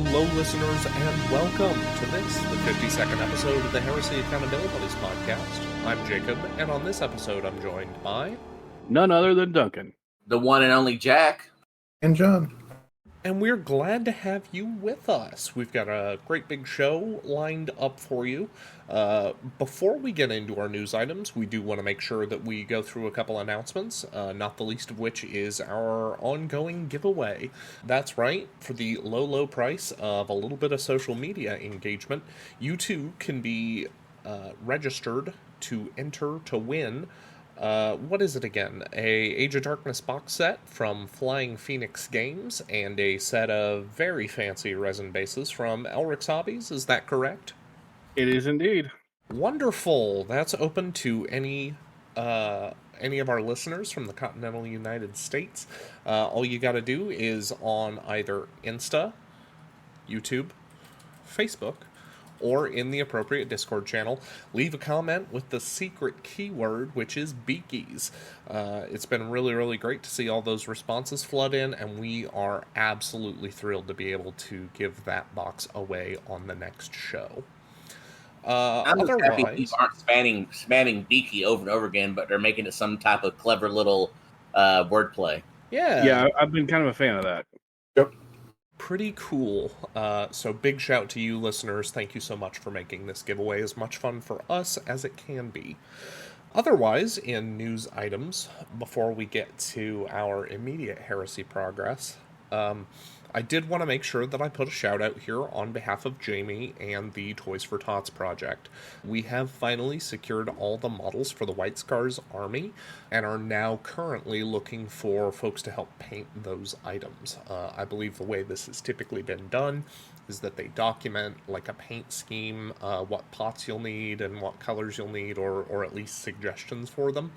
Hello, listeners, and welcome to this, the 52nd episode of the Heresy Accountability Buddies podcast. I'm Jacob, and on this episode, I'm joined by none other than Duncan, the one and only Jack, and John. And we're glad to have you with us. We've got a great big show lined up for you. Before we get into our news items, we do want to make sure that we go through a couple announcements, not the least of which is our ongoing giveaway. That's right, for the low price of a little bit of social media engagement, you too can be registered to enter to win. What is it again? A Age of Darkness box set from Flying Phoenix Games and a set of very fancy resin bases from Elric's Hobbies. Is that correct? It is indeed. Wonderful. That's open to any of our listeners from the continental United States. All you got to do is on either Insta, YouTube, Facebook, or in the appropriate Discord channel, leave a comment with the secret keyword, which is Beakies. It's been really great to see all those responses flood in, and we are absolutely thrilled to be able to give that box away on the next show. I'm just happy people aren't spamming Beaky over and over again, but they're making it some type of clever little wordplay. Yeah, I've been kind of a fan of that. Yep. Pretty cool. So big shout to you listeners. Thank you so much for making this giveaway as much fun for us as it can be. Otherwise, in news items, before we get to our immediate heresy progress, I did want to make sure that I put a shout out here on behalf of Jamie and the Toys for Tots project. We have finally secured all the models for the White Scars army and are now currently looking for folks to help paint those items. I believe the way this has typically been done is that they document like a paint scheme, what pots you'll need and what colors you'll need, or at least suggestions for them,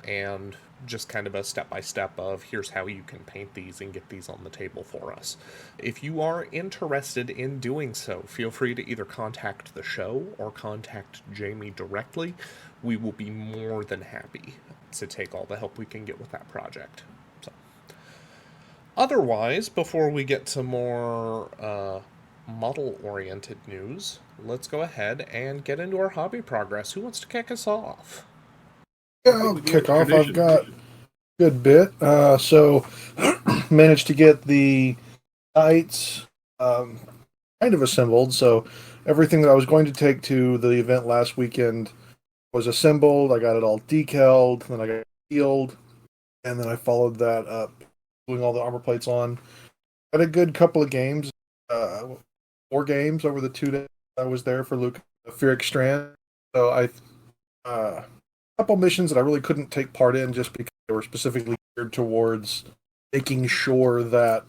and just kind of a step-by-step of here's how you can paint these and get these on the table for us. If you are interested in doing so, feel free to either contact the show or contact Jamie directly. We will be more than happy to take all the help we can get with that project. So, otherwise, before we get to more model-oriented news, let's go ahead and get into our hobby progress. Who wants to kick us off? Yeah, I'll kick off. I've got a good bit. So, managed to get the knights kind of assembled. So, everything that I was going to take to the event last weekend was assembled. I got it all decaled, then I got it sealed, and then I followed that up, doing all the armor plates on. Had a good couple of games, 4 games over the 2 days I was there for Luke Furic Strand. So, couple missions that I really couldn't take part in just because they were specifically geared towards making sure that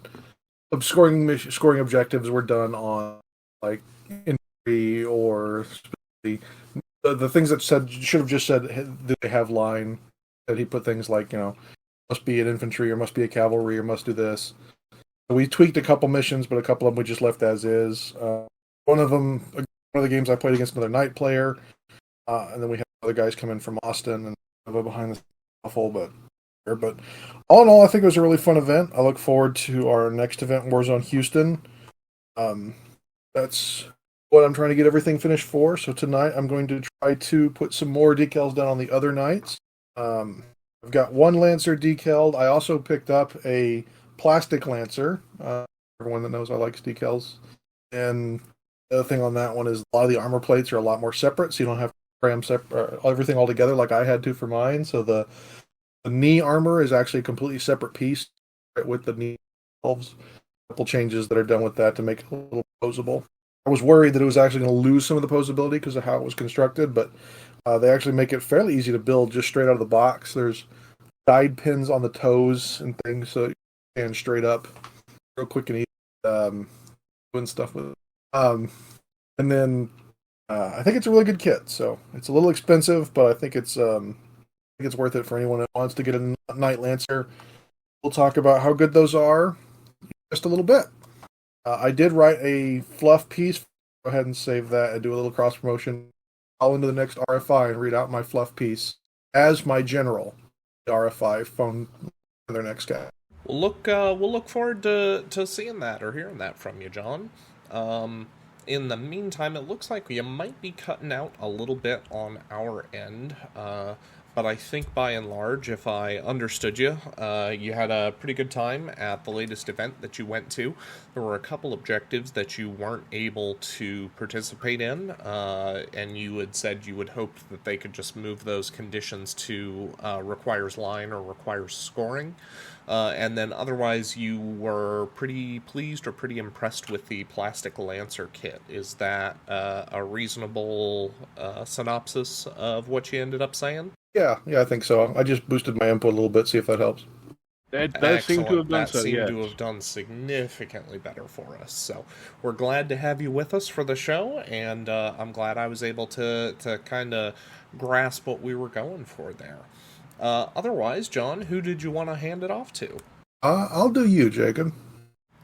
scoring objectives were done on like infantry or the things that should have just said do they have line, that he put things like, must be an infantry or must be a cavalry or must do this. So we tweaked a couple missions, but a couple of them we just left as is. One of the games I played against another knight player, and then we had other guys come in from Austin and behind the shuffle, but all in all, I think it was a really fun event. I look forward to our next event, Warzone Houston. That's what I'm trying to get everything finished for. So tonight I'm going to try to put some more decals down on the other knights. I've got one Lancer decaled. I also picked up a plastic Lancer. Everyone that knows I like decals. And the other thing on that one is a lot of the armor plates are a lot more separate, so you don't have cram everything all together like I had to for mine. So the knee armor is actually a completely separate piece with the knee valves. A couple changes that are done with that to make it a little posable. I was worried that it was actually going to lose some of the posability because of how it was constructed, but they actually make it fairly easy to build just straight out of the box. There's guide pins on the toes and things, so you can stand straight up real quick and easy, doing stuff with it. And then I think it's a really good kit. So it's a little expensive, but I think it's worth it for anyone that wants to get a Knight Lancer. We'll talk about how good those are in just a little bit. I did write a fluff piece. Go ahead and save that and do a little cross promotion. I'll into the next RFI and read out my fluff piece as my general RFI phone for their next guy. We'll look forward to seeing that or hearing that from you, John. In the meantime, it looks like you might be cutting out a little bit on our end, but I think by and large, if I understood you, you had a pretty good time at the latest event that you went to. There were a couple objectives that you weren't able to participate in, and you had said you would hope that they could just move those conditions to requires line or requires scoring. And then otherwise, you were pretty pleased or pretty impressed with the plastic Lancer kit. Is that a reasonable synopsis of what you ended up saying? Yeah, I think so. I just boosted my input a little bit, see if that helps. That does seem to have done That so, seemed yes. to have done significantly better for us. So we're glad to have you with us for the show, and I'm glad I was able to kind of grasp what we were going for there. Otherwise, John, who did you want to hand it off to? I'll do you, Jacob.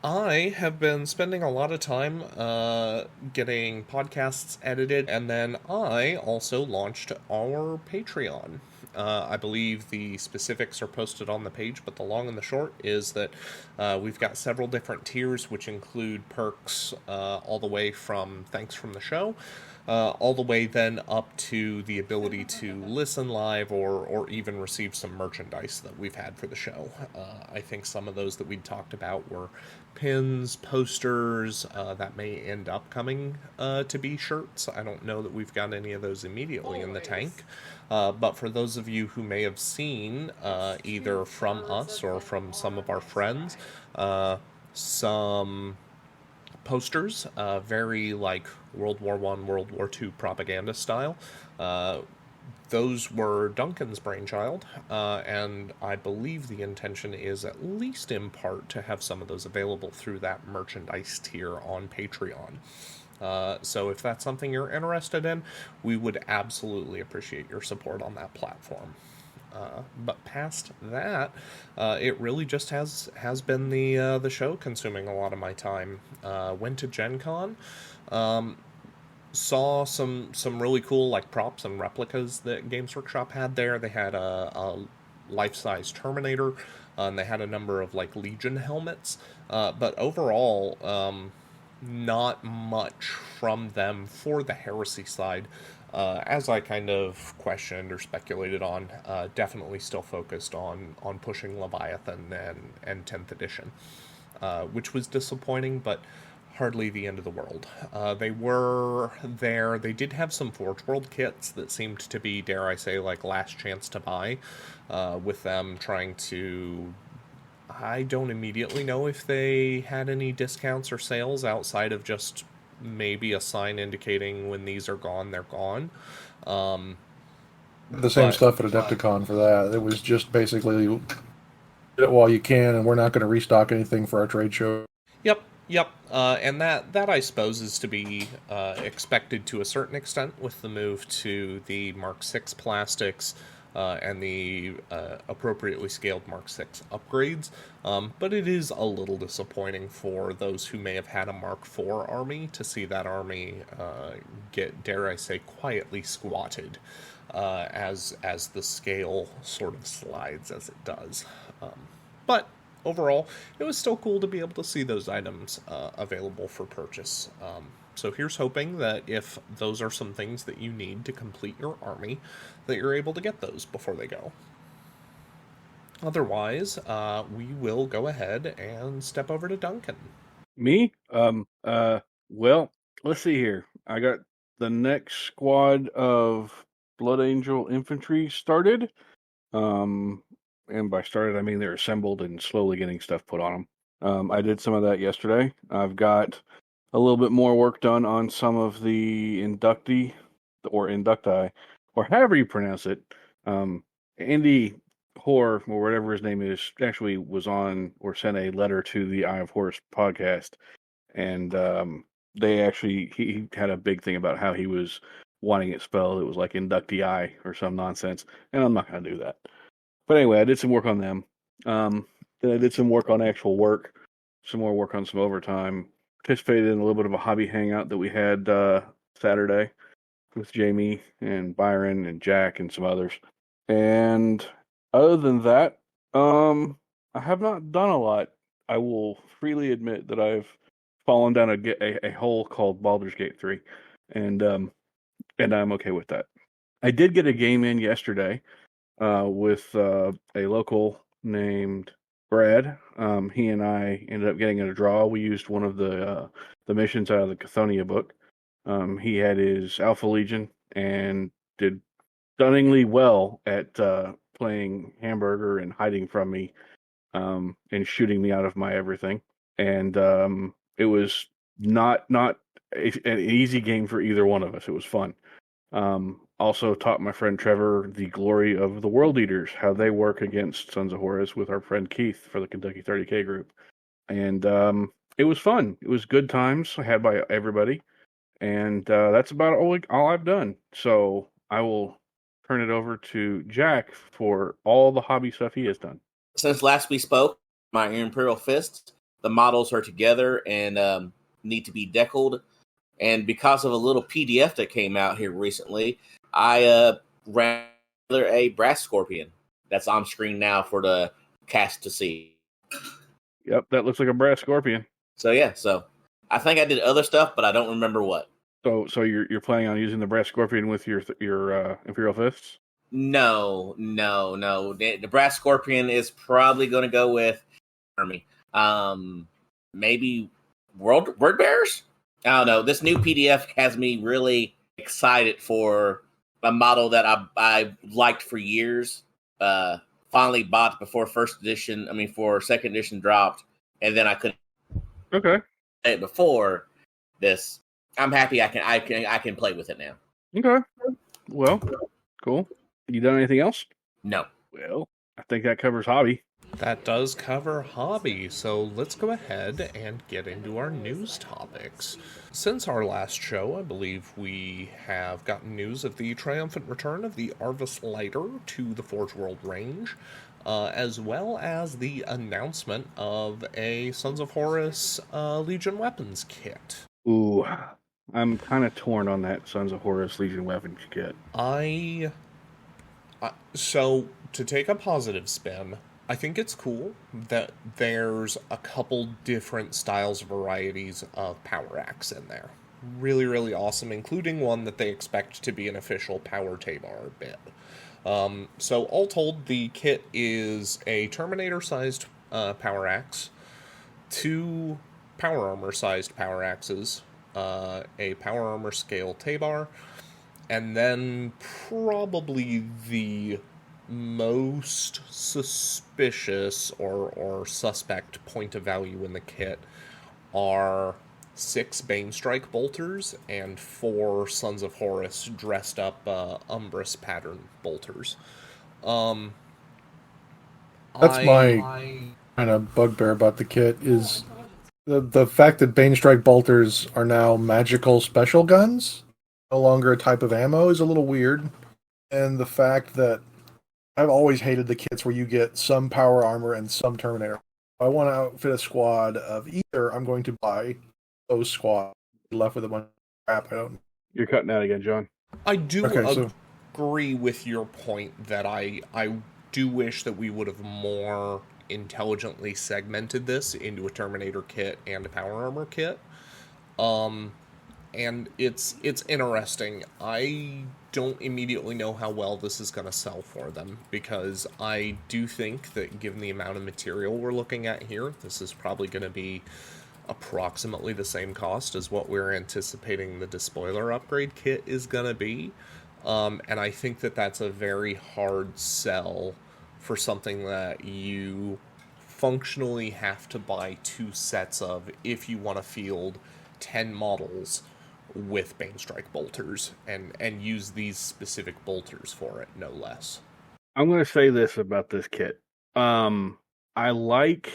I have been spending a lot of time getting podcasts edited, and then I also launched our Patreon. I believe the specifics are posted on the page, but the long and the short is that we've got several different tiers, which include perks all the way from thanks from the show, all the way then up to the ability to listen live or even receive some merchandise that we've had for the show. I think some of those that we talked about were pins, posters, that may end up coming to be shirts. I don't know that we've got any of those immediately in the tank. But for those of you who may have seen, either from us or from some of our friends, some posters, very like World War One, World War Two propaganda style. Those were Duncan's brainchild, and I believe the intention is, at least in part, to have some of those available through that merchandise tier on Patreon. So if that's something you're interested in, we would absolutely appreciate your support on that platform. But past that, it really just has been the show consuming a lot of my time. Went to Gen Con, saw some really cool like props and replicas that Games Workshop had there. They had a life-size Terminator, and they had a number of like Legion helmets. But overall, not much from them for the Heresy side. As I kind of questioned or speculated on, definitely still focused on pushing Leviathan and 10th edition, which was disappointing, but hardly the end of the world. They were there. They did have some Forge World kits that seemed to be, dare I say, like last chance to buy, with them trying to... I don't immediately know if they had any discounts or sales outside of just maybe a sign indicating when these are gone, they're gone. The same stuff at Adepticon for that. It was just basically get it while you can, and we're not going to restock anything for our trade show. Yep. And that I suppose is to be expected to a certain extent with the move to the Mark 6 plastics, and the appropriately scaled Mark 6 upgrades. But it is a little disappointing for those who may have had a Mark 4 army to see that army get, dare I say, quietly squatted, as the scale sort of slides as it does. But overall, it was still cool to be able to see those items available for purchase. So here's hoping that if those are some things that you need to complete your army, that you're able to get those before they go. Otherwise, we will go ahead and step over to Duncan. Me? Well, let's see here. I got the next squad of Blood Angel infantry started. And by started, I mean they're assembled and slowly getting stuff put on them. I did some of that yesterday. I've got a little bit more work done on some of the inductee or inducti, or however you pronounce it. Andy Hoare, or whatever his name is, actually was on or sent a letter to the Eye of Horus podcast, and he had a big thing about how he was wanting it spelled. It was like inductee eye or some nonsense, and I'm not going to do that. But anyway, I did some work on them. Then I did some work on actual work, some more work on some overtime. Participated in a little bit of a hobby hangout that we had Saturday with Jamie and Byron and Jack and some others. And other than that, I have not done a lot. I will freely admit that I've fallen down a hole called Baldur's Gate 3, and I'm okay with that. I did get a game in yesterday with a local named Brad. He and I ended up getting in a draw. We used one of the missions out of the Cathonia book. He had his Alpha Legion and did stunningly well at playing Hamburger and hiding from me and shooting me out of my everything. And it was not an easy game for either one of us. It was fun. Also taught my friend Trevor the glory of the World Eaters, how they work against Sons of Horus with our friend Keith for the Kentucky 30K group. And it was fun. It was good times had by everybody. And that's about all I've done. So I will turn it over to Jack for all the hobby stuff he has done. Since last we spoke, my Imperial Fists, the models are together and need to be deckled. And because of a little PDF that came out here recently, I ran a brass scorpion that's on screen now for the cast to see. Yep, that looks like a brass scorpion. So I think I did other stuff, but I don't remember what. So you're planning on using the brass scorpion with your Imperial Fists? No. The brass scorpion is probably going to go with army. Maybe word bearers. I don't know. This new PDF has me really excited for a model that I liked for years. Finally bought before second edition dropped, and then I couldn't. Okay. Before this, I'm happy I can play with it now. Okay. Well, cool. You done anything else? No. Well, I think that covers hobby. That does cover hobby, so let's go ahead and get into our news topics. Since our last show, I believe we have gotten news of the triumphant return of the Arvis Lighter to the Forge World range, as well as the announcement of a Sons of Horus Legion weapons kit. Ooh, I'm kind of torn on that Sons of Horus Legion weapons kit. So, to take a positive spin, I think it's cool that there's a couple different styles, varieties of Power Axe in there. Really, really awesome, including one that they expect to be an official Power Tabar bit. So all told, the kit is a Terminator-sized Power Axe, 2 Power Armor-sized Power Axes, a Power Armor scale Tabar, and then probably the most suspicious or suspect point of value in the kit are 6 Banestrike bolters and 4 Sons of Horus dressed up Umbrus pattern bolters. That's my kind of bugbear about the kit is the fact that Banestrike bolters are now magical special guns, no longer a type of ammo, is a little weird. And the fact that I've always hated the kits where you get some power armor and some Terminator. If I want to outfit a squad of either, I'm going to buy those squads. Left with a bunch of crap. I don't. You're cutting out again, John. I do agree with your point that I do wish that we would have more intelligently segmented this into a Terminator kit and a power armor kit. And it's interesting. I don't immediately know how well this is going to sell for them, because I do think that given the amount of material we're looking at here, this is probably going to be approximately the same cost as what we're anticipating the Despoiler upgrade kit is going to be. And I think that that's a very hard sell for something that you functionally have to buy 2 sets of if you want to field 10 models with Banestrike bolters and use these specific bolters for it, no less. I'm going to say this about this kit. I like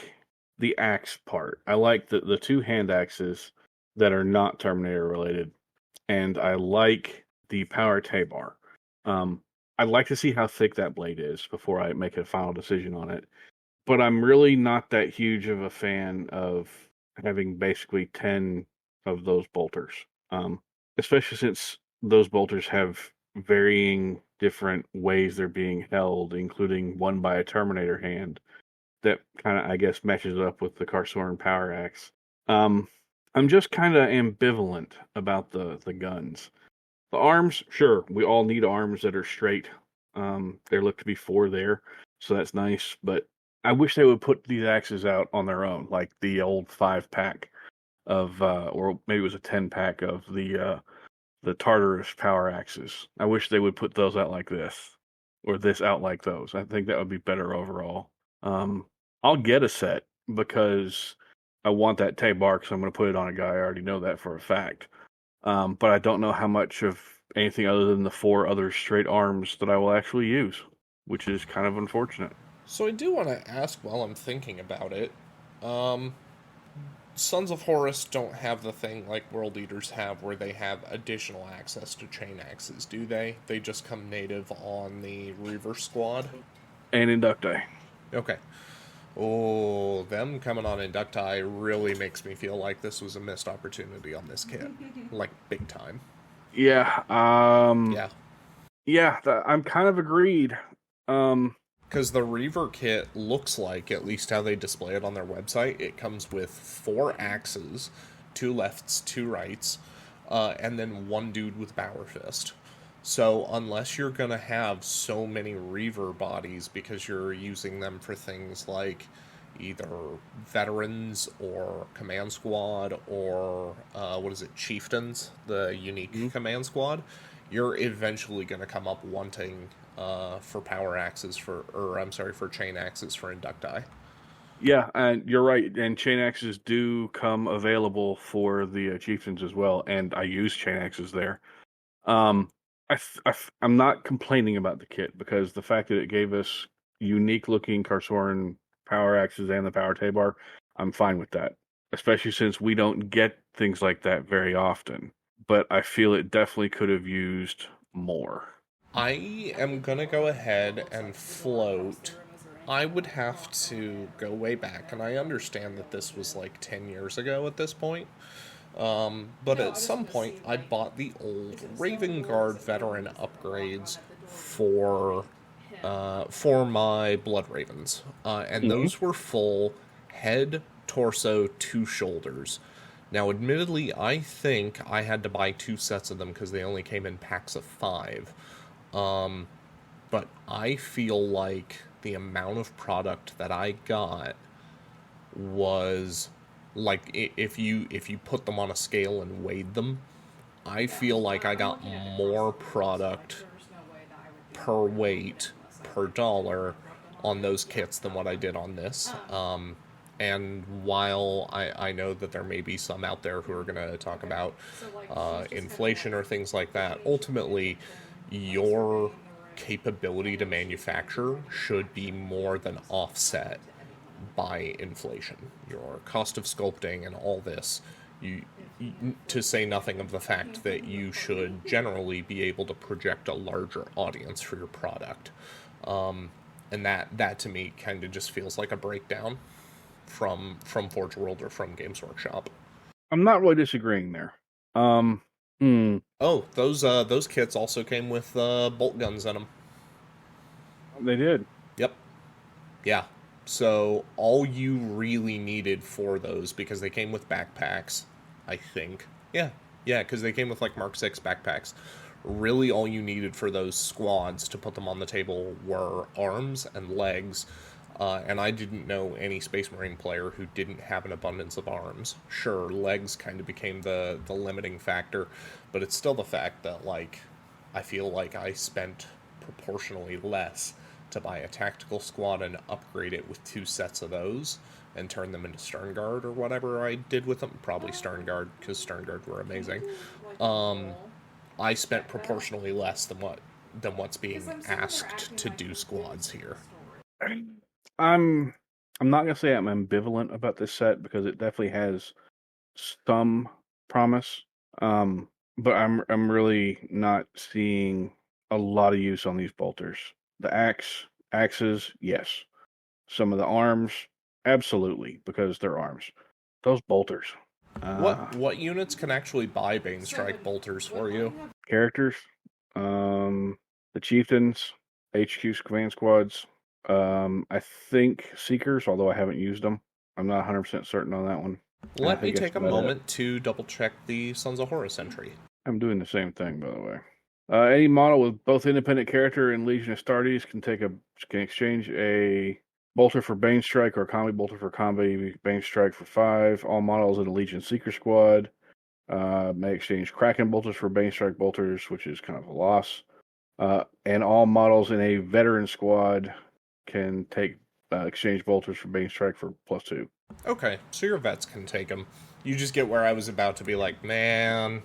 the axe part. I like the 2 hand axes that are not Terminator related, and I like the Power Tabar. I'd like to see how thick that blade is before I make a final decision on it. But I'm really not that huge of a fan of having basically 10 of those bolters. Especially since those bolters have varying different ways they're being held, including one by a Terminator hand that kind of, I guess, matches up with the Carsoran Power Axe. I'm just kind of ambivalent about the guns. The arms, sure, we all need arms that are straight. There look to be 4 there, so that's nice. But I wish they would put these axes out on their own, like the old 5-pack of, or maybe it was a 10-pack of the Tartarus power axes. I wish they would put those out like this, or this out like those. I think that would be better overall. I'll get a set because I want that Tay-Bar, so I'm going to put it on a guy. I already know that for a fact. But I don't know how much of anything other than the 4 other straight arms that I will actually use, which is kind of unfortunate. So I do want to ask while I'm thinking about it. Sons of Horus don't have the thing like World Eaters have where they have additional access to chain axes, do they? They just come native on the Reaver squad? And Inducti. Okay. Oh, them coming on Inducti really makes me feel like this was a missed opportunity on this kit. Like, big time. Yeah. Yeah. Yeah, I'm kind of agreed. Because the Reaver kit looks like, at least how they display it on their website, it comes with 4 axes, 2 lefts, 2 rights, and then 1 dude with Power Fist. So unless you're going to have so many Reaver bodies because you're using them for things like either veterans or command squad or, Chieftains, the unique command squad, you're eventually going to come up wanting for power axes for chain axes for Inducti. Yeah, and you're right. And chain axes do come available for the chieftains as well, and I use chain axes there. I'm not complaining about the kit because the fact that it gave us unique looking Karsoran power axes and the power Tay-Bar, I'm fine with that. Especially since we don't get things like that very often. But I feel it definitely could have used more. I am gonna go ahead and float. I would have to go way back, and I understand that this was like 10 years ago at this point. But at some point, I bought the old Raven Guard veteran upgrades for my Blood Ravens, and those were full head, torso, 2 shoulders. Now, admittedly, I think I had to buy 2 sets of them because they only came in packs of 5. But I feel like the amount of product that I got was like if you put them on a scale and weighed them, I feel like I got more product per weight per dollar on those kits than what I did on this. And while I know that there may be some out there who are going to talk about inflation or things like that, ultimately your capability to manufacture should be more than offset by inflation. Your cost of sculpting and all this, to say nothing of the fact that you should generally be able to project a larger audience for your product. And that to me kind of just feels like a breakdown from Forge World or from Games Workshop. I'm not really disagreeing there. Oh, those kits also came with bolt guns in them. They did. Yep. Yeah. So all you really needed for those, because they came with backpacks, I think. Yeah, because they came with like Mark 6 backpacks. Really all you needed for those squads to put them on the table were arms and legs. And I didn't know any Space Marine player who didn't have an abundance of arms. Sure, legs kind of became the limiting factor, but it's still the fact that, like, I feel like I spent proportionally less to buy a tactical squad and upgrade it with 2 sets of those and turn them into Stern Guard or whatever I did with them. Probably Stern Guard, because Stern Guard were amazing. I spent proportionally less than what's being asked to do squads here. I'm not gonna say I'm ambivalent about this set because it definitely has some promise. But I'm really not seeing a lot of use on these bolters. The axes, yes. Some of the arms, absolutely, because they're arms. Those bolters. What units can actually buy Bane Strike bolters for you? Characters, the chieftains, HQ's command squads. I think Seekers, although I haven't used them. I'm not 100% certain on that one. Let me take a moment to double check the Sons of Horus entry. I'm doing the same thing, by the way. Any model with both independent character and Legion Astartes can exchange a bolter for Bane Strike or a combi bolter for combi Bane Strike for 5. All models in the Legion Seeker Squad may exchange Kraken bolters for Bane Strike bolters, which is kind of a loss. And all models in a veteran squad can take exchange bolters for Bane Strike for +2. Okay, so your vets can take them. You just get where I was about to be like, man.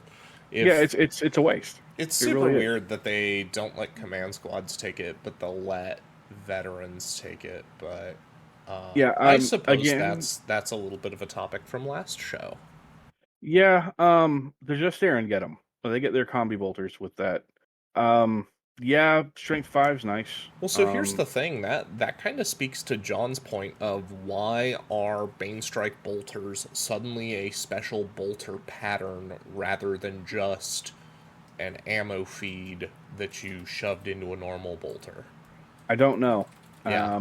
It's a waste. It's super weird that they don't let command squads take it, but they'll let veterans take it. But I suppose that's a little bit of a topic from last show. Yeah, they're just there and get them. They get their combi bolters with that. Yeah, strength 5's nice. Well, so here's the thing. That kind of speaks to John's point of why are Bane Strike bolters suddenly a special bolter pattern rather than just an ammo feed that you shoved into a normal bolter? I don't know. Yeah.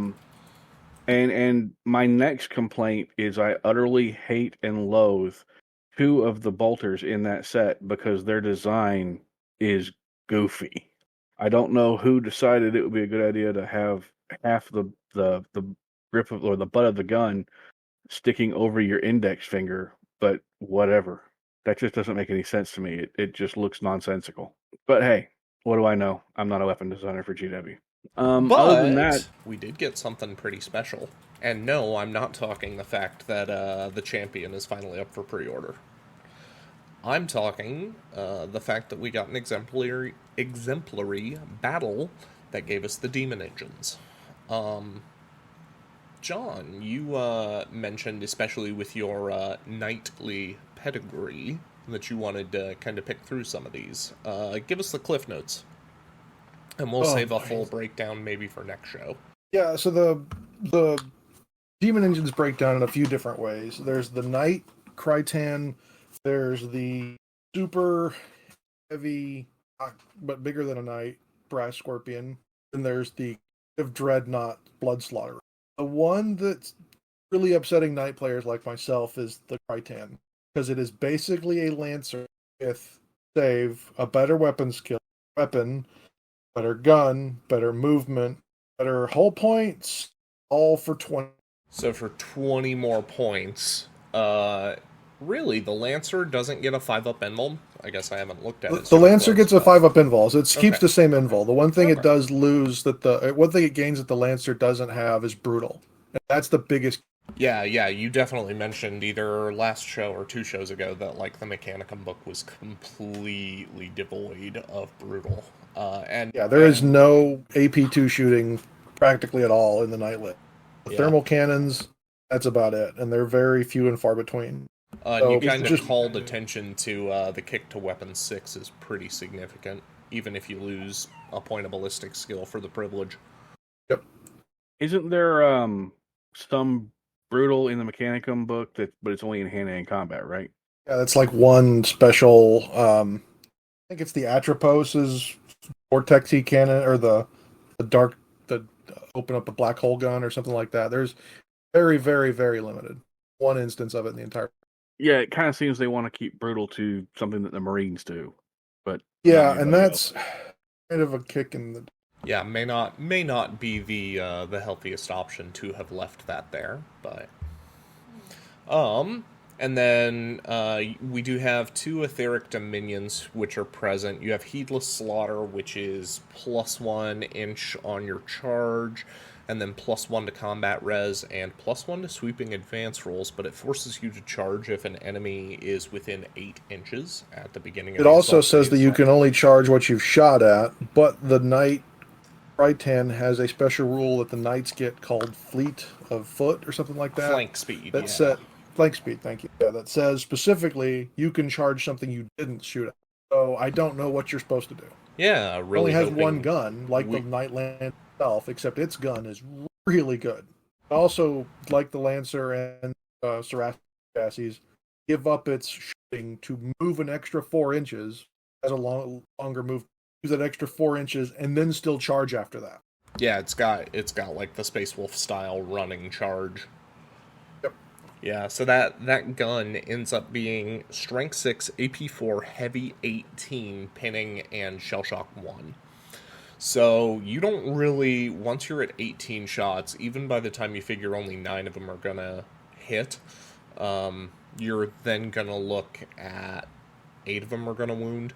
And my next complaint is I utterly hate and loathe 2 of the bolters in that set because their design is goofy. I don't know who decided it would be a good idea to have half the grip of, or the butt of the gun sticking over your index finger, but whatever. That just doesn't make any sense to me. It just looks nonsensical. But hey, what do I know? I'm not a weapon designer for GW. But other than that, we did get something pretty special. And no, I'm not talking the fact that the champion is finally up for pre-order. I'm talking the fact that we got an exemplary battle that gave us the demon engines. John, you mentioned, especially with your knightly pedigree, that you wanted to kind of pick through some of these. Give us the cliff notes, and we'll save a full breakdown maybe for next show. Yeah, so the demon engines break down in a few different ways. There's the knight Krytan. There's the super heavy, but bigger than a knight, brass scorpion. And there's the dreadnought blood slaughter. The one that's really upsetting knight players like myself is the Krytan, because it is basically a lancer with a better weapon, better gun, better movement, better hull points, all for 20. So for 20 more points, really, the Lancer doesn't get a 5-up invul? I guess I haven't looked at it. The Lancer gets a 5-up invul. It keeps the same invul. The one thing it does lose one thing it gains that the Lancer doesn't have is brutal. And that's the biggest. Yeah, you definitely mentioned either last show or 2 shows ago that like the Mechanicum book was completely devoid of brutal. There is no AP2 shooting practically at all in the Knightlet. The thermal cannons, that's about it, and they're very few and far between. You kind of called attention to the kick to weapon 6 is pretty significant, even if you lose a point of ballistic skill for the privilege. Yep. Isn't there some brutal in the Mechanicum book but it's only in hand-to-hand combat, right? Yeah, that's like one special. I think it's the Atropos' Vortex-y cannon, or the dark, the open up a black hole gun or something like that. There's very, very, very limited. One instance of it in the entire. Yeah, it kind of seems they want to keep brutal to something that the Marines do, but and that's kind of a kick in the. Yeah, may not be the healthiest option to have left that there, but and then we do have 2 etheric dominions which are present. You have Heedless Slaughter, which is +1 inch on your charge, and then +1 to combat res, and +1 to sweeping advance rolls, but it forces you to charge if an enemy is within 8 inches at the beginning of it. It also says that you can only charge what you've shot at, but the Knight Krytan has a special rule that the Knights get called Fleet of Foot or something like that. Flank speed, Flank speed, thank you. Yeah, that says specifically you can charge something you didn't shoot at. So I don't know what you're supposed to do. Yeah, really. It only has one gun, like the Knightland itself, except its gun is really good. Also, like the Lancer and Seraph chassis, give up its shooting to move an extra 4 inches, has a longer move, use that extra 4 inches, and then still charge after that. Yeah, it's got like the Space Wolf style running charge. Yep. Yeah, so that gun ends up being Strength 6, AP4, Heavy 18, Pinning, and Shell Shock 1. So you don't really, once you're at 18 shots, even by the time you figure only 9 of them are gonna hit, you're then gonna look at 8 of them are gonna wound.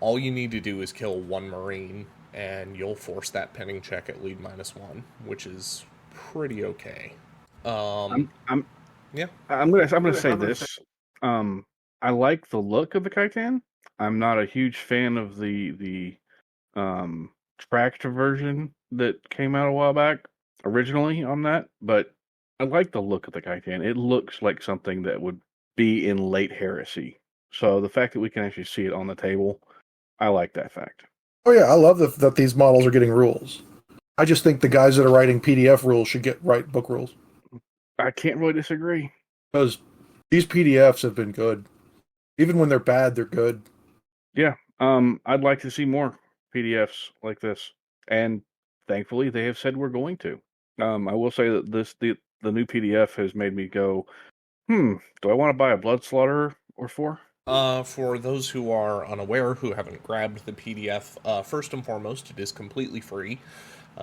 All you need to do is kill 1 Marine, and you'll force that pinning check at lead -1, which is pretty okay. I'm Yeah. I'm gonna say this. I like the look of the Khitan. I'm not a huge fan of the tracked version that came out a while back originally on that, but I like the look of the Khitan. It looks like something that would be in late Heresy. So the fact that we can actually see it on the table, I like that fact. Oh yeah, I love that these models are getting rules. I just think the guys that are writing PDF rules should write book rules, I can't really disagree. because these PDFs have been good. Even when they're bad, they're good. Yeah, I'd like to see more PDFs like this, and thankfully they have said we're going to. I will say that the new PDF has made me go, do I want to buy a Blood Slaughterer or 4? For those who are unaware, who haven't grabbed the PDF, first and foremost, it is completely free.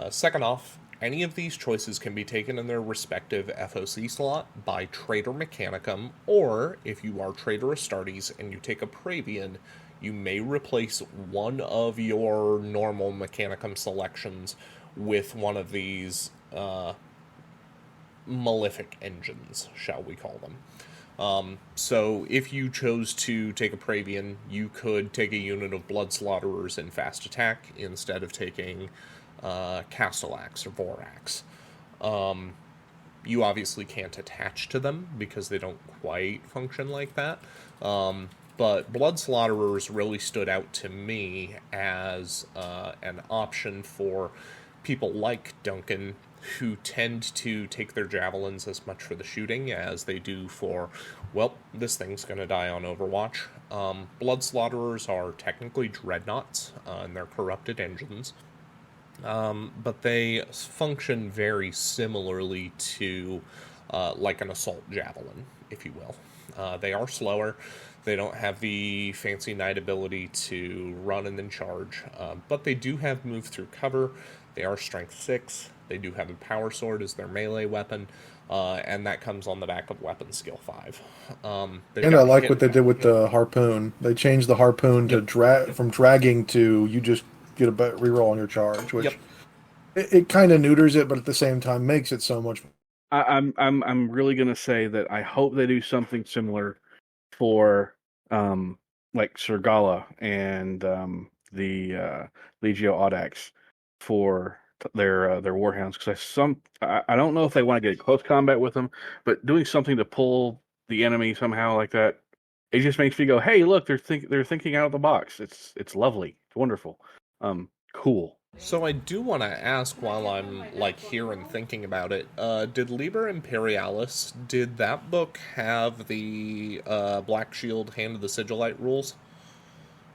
Second off, any of these choices can be taken in their respective FOC slot by Trader Mechanicum, or if you are Trader Astartes and you take a Praevian, you may replace one of your normal Mechanicum selections with one of these malefic engines, shall we call them. So if you chose to take a Praevian, you could take a unit of Blood Slaughterers in fast attack instead of taking Castellax or Vorax. You obviously can't attach to them because they don't quite function like that. But Blood Slaughterers really stood out to me as an option for people like Duncan, who tend to take their javelins as much for the shooting as they do for, well, this thing's going to die on Overwatch. Blood Slaughterers are technically dreadnoughts, and they're corrupted engines. But they function very similarly to like an assault javelin, if you will. They are slower. They don't have the fancy knight ability to run and then charge, but they do have move through cover. They are strength 6. They do have a power sword as their melee weapon, and that comes on the back of weapon skill 5. And I like what they did with the harpoon. They changed the harpoon to from dragging to you just get a reroll on your charge, which it kind of neuters it, but at the same time makes it so much. I'm really gonna say that I hope they do something similar for like Sir Gala and the Legio Audax for their warhounds, because I don't know if they want to get close combat with them, but doing something to pull the enemy somehow like that, it just makes me go, hey, look, they're thinking out of the box. It's lovely, it's wonderful, cool. So I do want to ask, while I'm like here and thinking about it, did Liber Imperialis, did that book have the Black Shield Hand of the Sigillite rules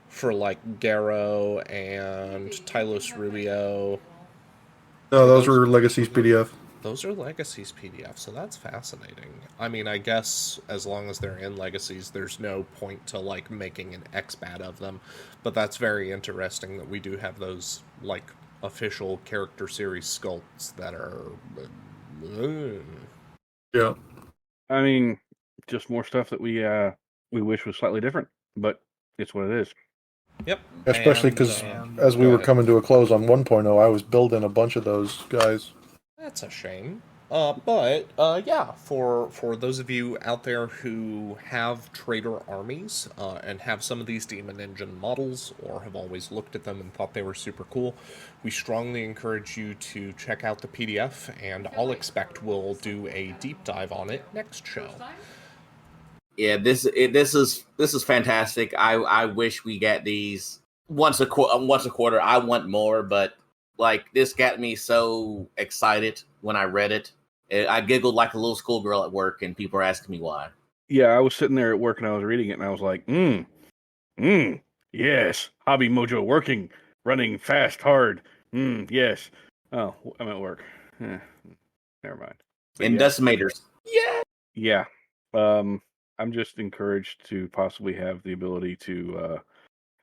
for like Garrow and Tylos Rubio? No, those were Legacy's PDF. Those are Legacy's PDF, so that's fascinating. I mean, I guess as long as they're in Legacy's, there's no point to like making an expat of them, but that's very interesting that we do have those like official character series sculpts that are. Yeah, I mean, just more stuff that we wish was slightly different, but it's what it is. Yep. especially because as we were coming to a close on 1.0, I was building a bunch of those guys. That's a shame. But yeah, for those of you out there who have trader armies and have some of these Demon Engine models, or have always looked at them and thought they were super cool, we strongly encourage you to check out the PDF, and I'll expect we'll do a deep dive on it next show. Yeah, this is fantastic. I wish we get these once a quarter. I want more, but like this got me so excited when I read it. I giggled like a little schoolgirl at work, and people were asking me why. Yeah, I was sitting there at work and I was reading it, and I was like, yes, hobby mojo working, running fast, hard, yes. Oh, I'm at work. Never mind. But And yeah. Decimators. Yeah. Yeah. I'm just encouraged to possibly have the ability to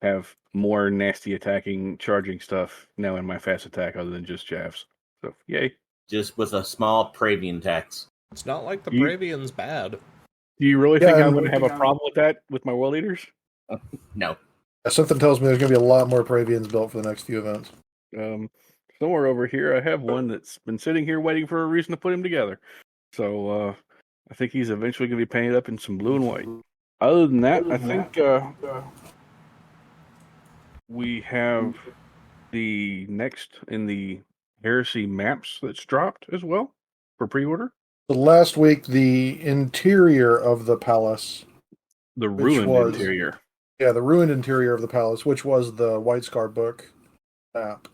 have more nasty attacking, charging stuff now in my fast attack other than just jabs. So, yay. Just with a small Pravian tax. It's not like the Do you, Bravian's bad. do you really Yeah, think I'm and going to have a problem with that with my world leaders? No. something tells me there's going to be a lot more Pravians built for the next few events. Somewhere over here, I have one that's been sitting here waiting for a reason to put him together. So, I think he's eventually going to be painted up in some blue and white. Other than that, I think we have the next in the Heresy maps that's dropped as well for pre-order. The last week, the interior of the palace, The Which ruined was- interior. yeah, the ruined interior of the palace, which was the White Scar book map.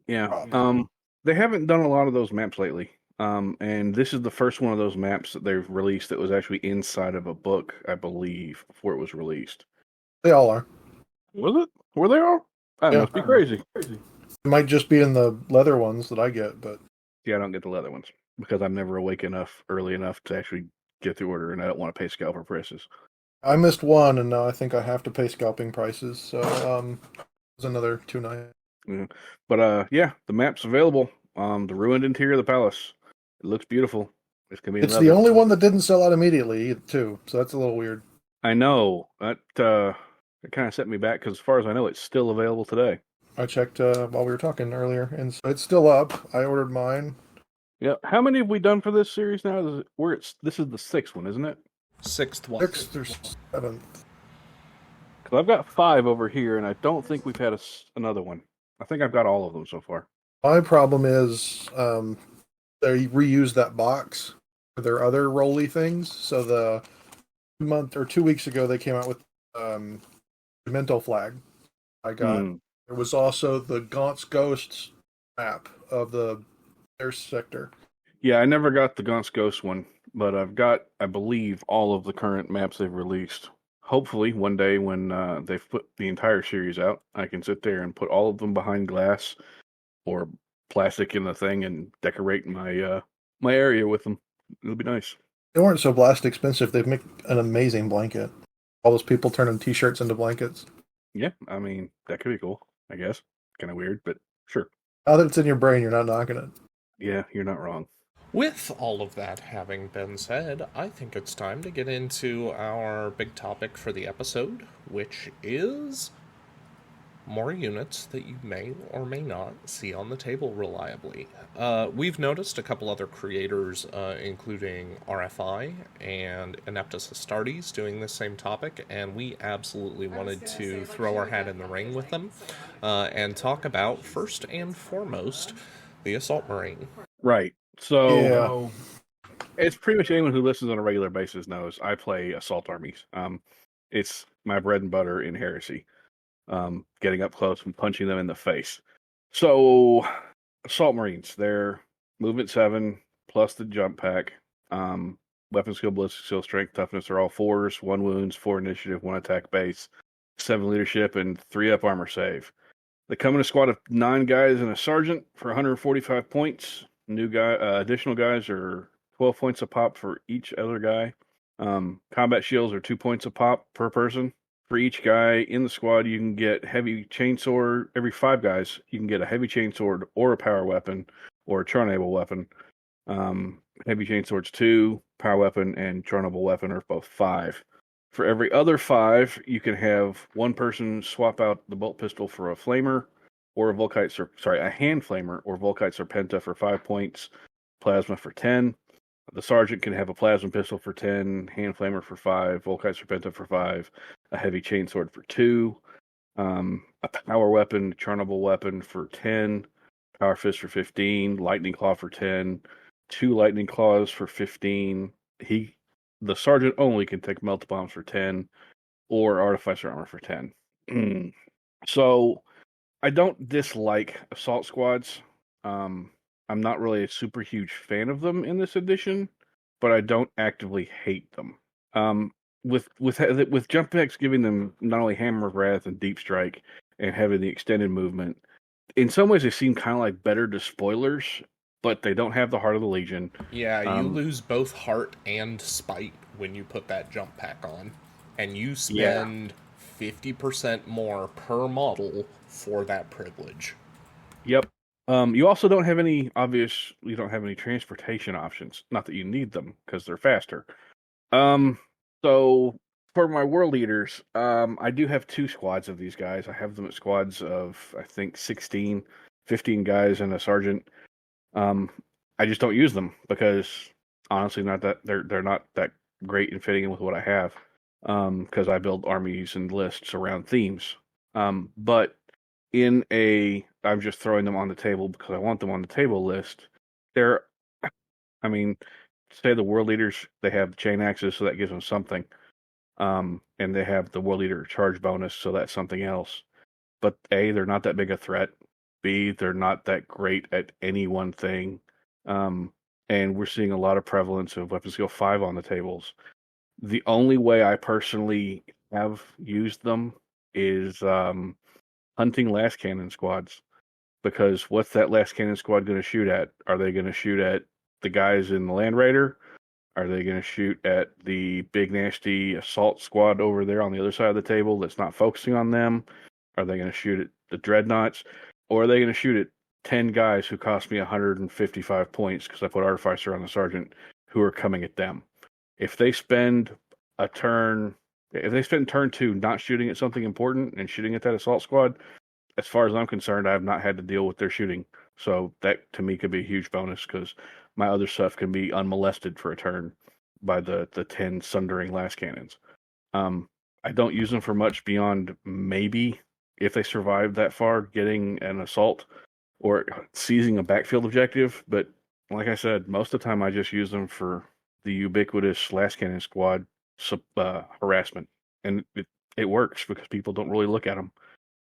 Yeah. They haven't done a lot of those maps lately. And this is the first one of those maps that they've released that was actually inside of a book, I believe, before it was released. They all are. Was it? Were they all? That Yeah. must be crazy. It might just be in the leather ones that I get, but Yeah, I don't get the leather ones because I'm never awake enough early enough to actually get the order, and I don't want to pay scalper prices. I missed one, and now I think I have to pay scalping prices. So there's another 2 nights. But yeah, the map's available. The ruined interior of the palace. It looks beautiful. It's gonna be. It's leather. the only one that didn't sell out immediately too, so that's a little weird. I know that it kind of set me back because, as far as I know, it's still available today. I checked while we were talking earlier, and so it's still up. I ordered mine. Yeah. How many have we done for this series now? This is the 6th one, isn't it? 6th one. 6th or 7th. Because I've got 5 over here, and I don't think we've had another one. I think I've got all of them so far. My problem is they reused that box for their other roly things. So the 2 weeks ago they came out with Memento flag. I got. There was also the Gaunt's Ghosts map of the their sector. Yeah, I never got the Gaunt's Ghost one, but I've got, I believe, all of the current maps they've released. Hopefully, one day when they've put the entire series out, I can sit there and put all of them behind glass or plastic in the thing and decorate my my area with them. It'll be nice. They weren't so blast expensive. They've made an amazing blanket. All those people turning t-shirts into blankets. Yeah, I mean, that could be cool, I guess. Kind of weird, but sure. Now that it's in your brain, you're not knocking it. Yeah, you're not wrong. With all of that having been said, I think it's time to get into our big topic for the episode, which is more units that you may or may not see on the table reliably. We've noticed a couple other creators, including RFI and Ineptus Astartes, doing this same topic, and we absolutely wanted to throw our hat in the ring with them and talk about, first and foremost, the Assault Marine. Right. So Yeah. it's pretty much anyone who listens on a regular basis knows I play assault armies. It's my bread and butter in Heresy. Getting up close and punching them in the face. So assault marines, they're movement 7 plus the jump pack. Weapon skill, ballistic skill, strength, toughness are all 4s, 1 wounds, 4 initiative, 1 attack base, 7 leadership, and 3 up armor save. They come in a squad of 9 guys and a sergeant for 145 points. Additional guys are 12 points a pop for each other guy. Combat shields are 2 points a pop per person. For each guy in the squad, you can get heavy chainsword. Every 5 guys, you can get a heavy chainsword or a power weapon or a charnable weapon. Heavy chainsword's 2, power weapon and charnable weapon are both 5. For every other 5, you can have one person swap out the bolt pistol for a flamer or a a hand flamer or Volkite Serpenta for 5 points, plasma for 10. The sergeant can have a plasma pistol for 10, hand flamer for 5, Volkite Serpenta for 5, a heavy chainsword for 2, a power weapon, charnable weapon for 10, power fist for 15, lightning claw for 10, 2 lightning claws for 15. The sergeant only can take melt bombs for 10, or artificer armor for 10. So I don't dislike assault squads. I'm not really a super huge fan of them in this edition, but I don't actively hate them. With jump packs giving them not only hammer of wrath and deep strike and having the extended movement, in some ways they seem kind of like better despoilers but they don't have the Heart of the Legion. Yeah, you lose both heart and spite when you put that jump pack on. And you spend 50% more per model for that privilege. Yep. You also don't have any you don't have any transportation options. Not that you need them, because they're faster. So for my world leaders, I do have 2 squads of these guys. I have them at squads of, I think, 16, 15 guys and a sergeant. I just don't use them because honestly, not that they're not that great in fitting in with what I have. Because I build armies and lists around themes. But I'm just throwing them on the table because I want them on the table list. Say the world leaders, they have chain axes, so that gives them something. And they have the world leader charge bonus, so that's something else. But A, they're not that big a threat. B, they're not that great at any one thing. And we're seeing a lot of prevalence of weapon skill 5 on the tables. The only way I personally have used them is hunting last cannon squads. Because what's that last cannon squad going to shoot at? Are they going to shoot at the guys in the Land Raider? Are they going to shoot at the big nasty assault squad over there on the other side of the table that's not focusing on them? Are they going to shoot at the dreadnoughts? Or are they going to shoot at 10 guys who cost me 155 points because I put Artificer on the Sergeant who are coming at them? If they spend turn 2 not shooting at something important and shooting at that assault squad, as far as I'm concerned, I have not had to deal with their shooting. So that, to me, could be a huge bonus because my other stuff can be unmolested for a turn by the 10 sundering last cannons. I don't use them for much beyond maybe, if they survive that far, getting an assault or seizing a backfield objective. But like I said, most of the time I just use them for the ubiquitous last cannon squad harassment. And it works because people don't really look at them.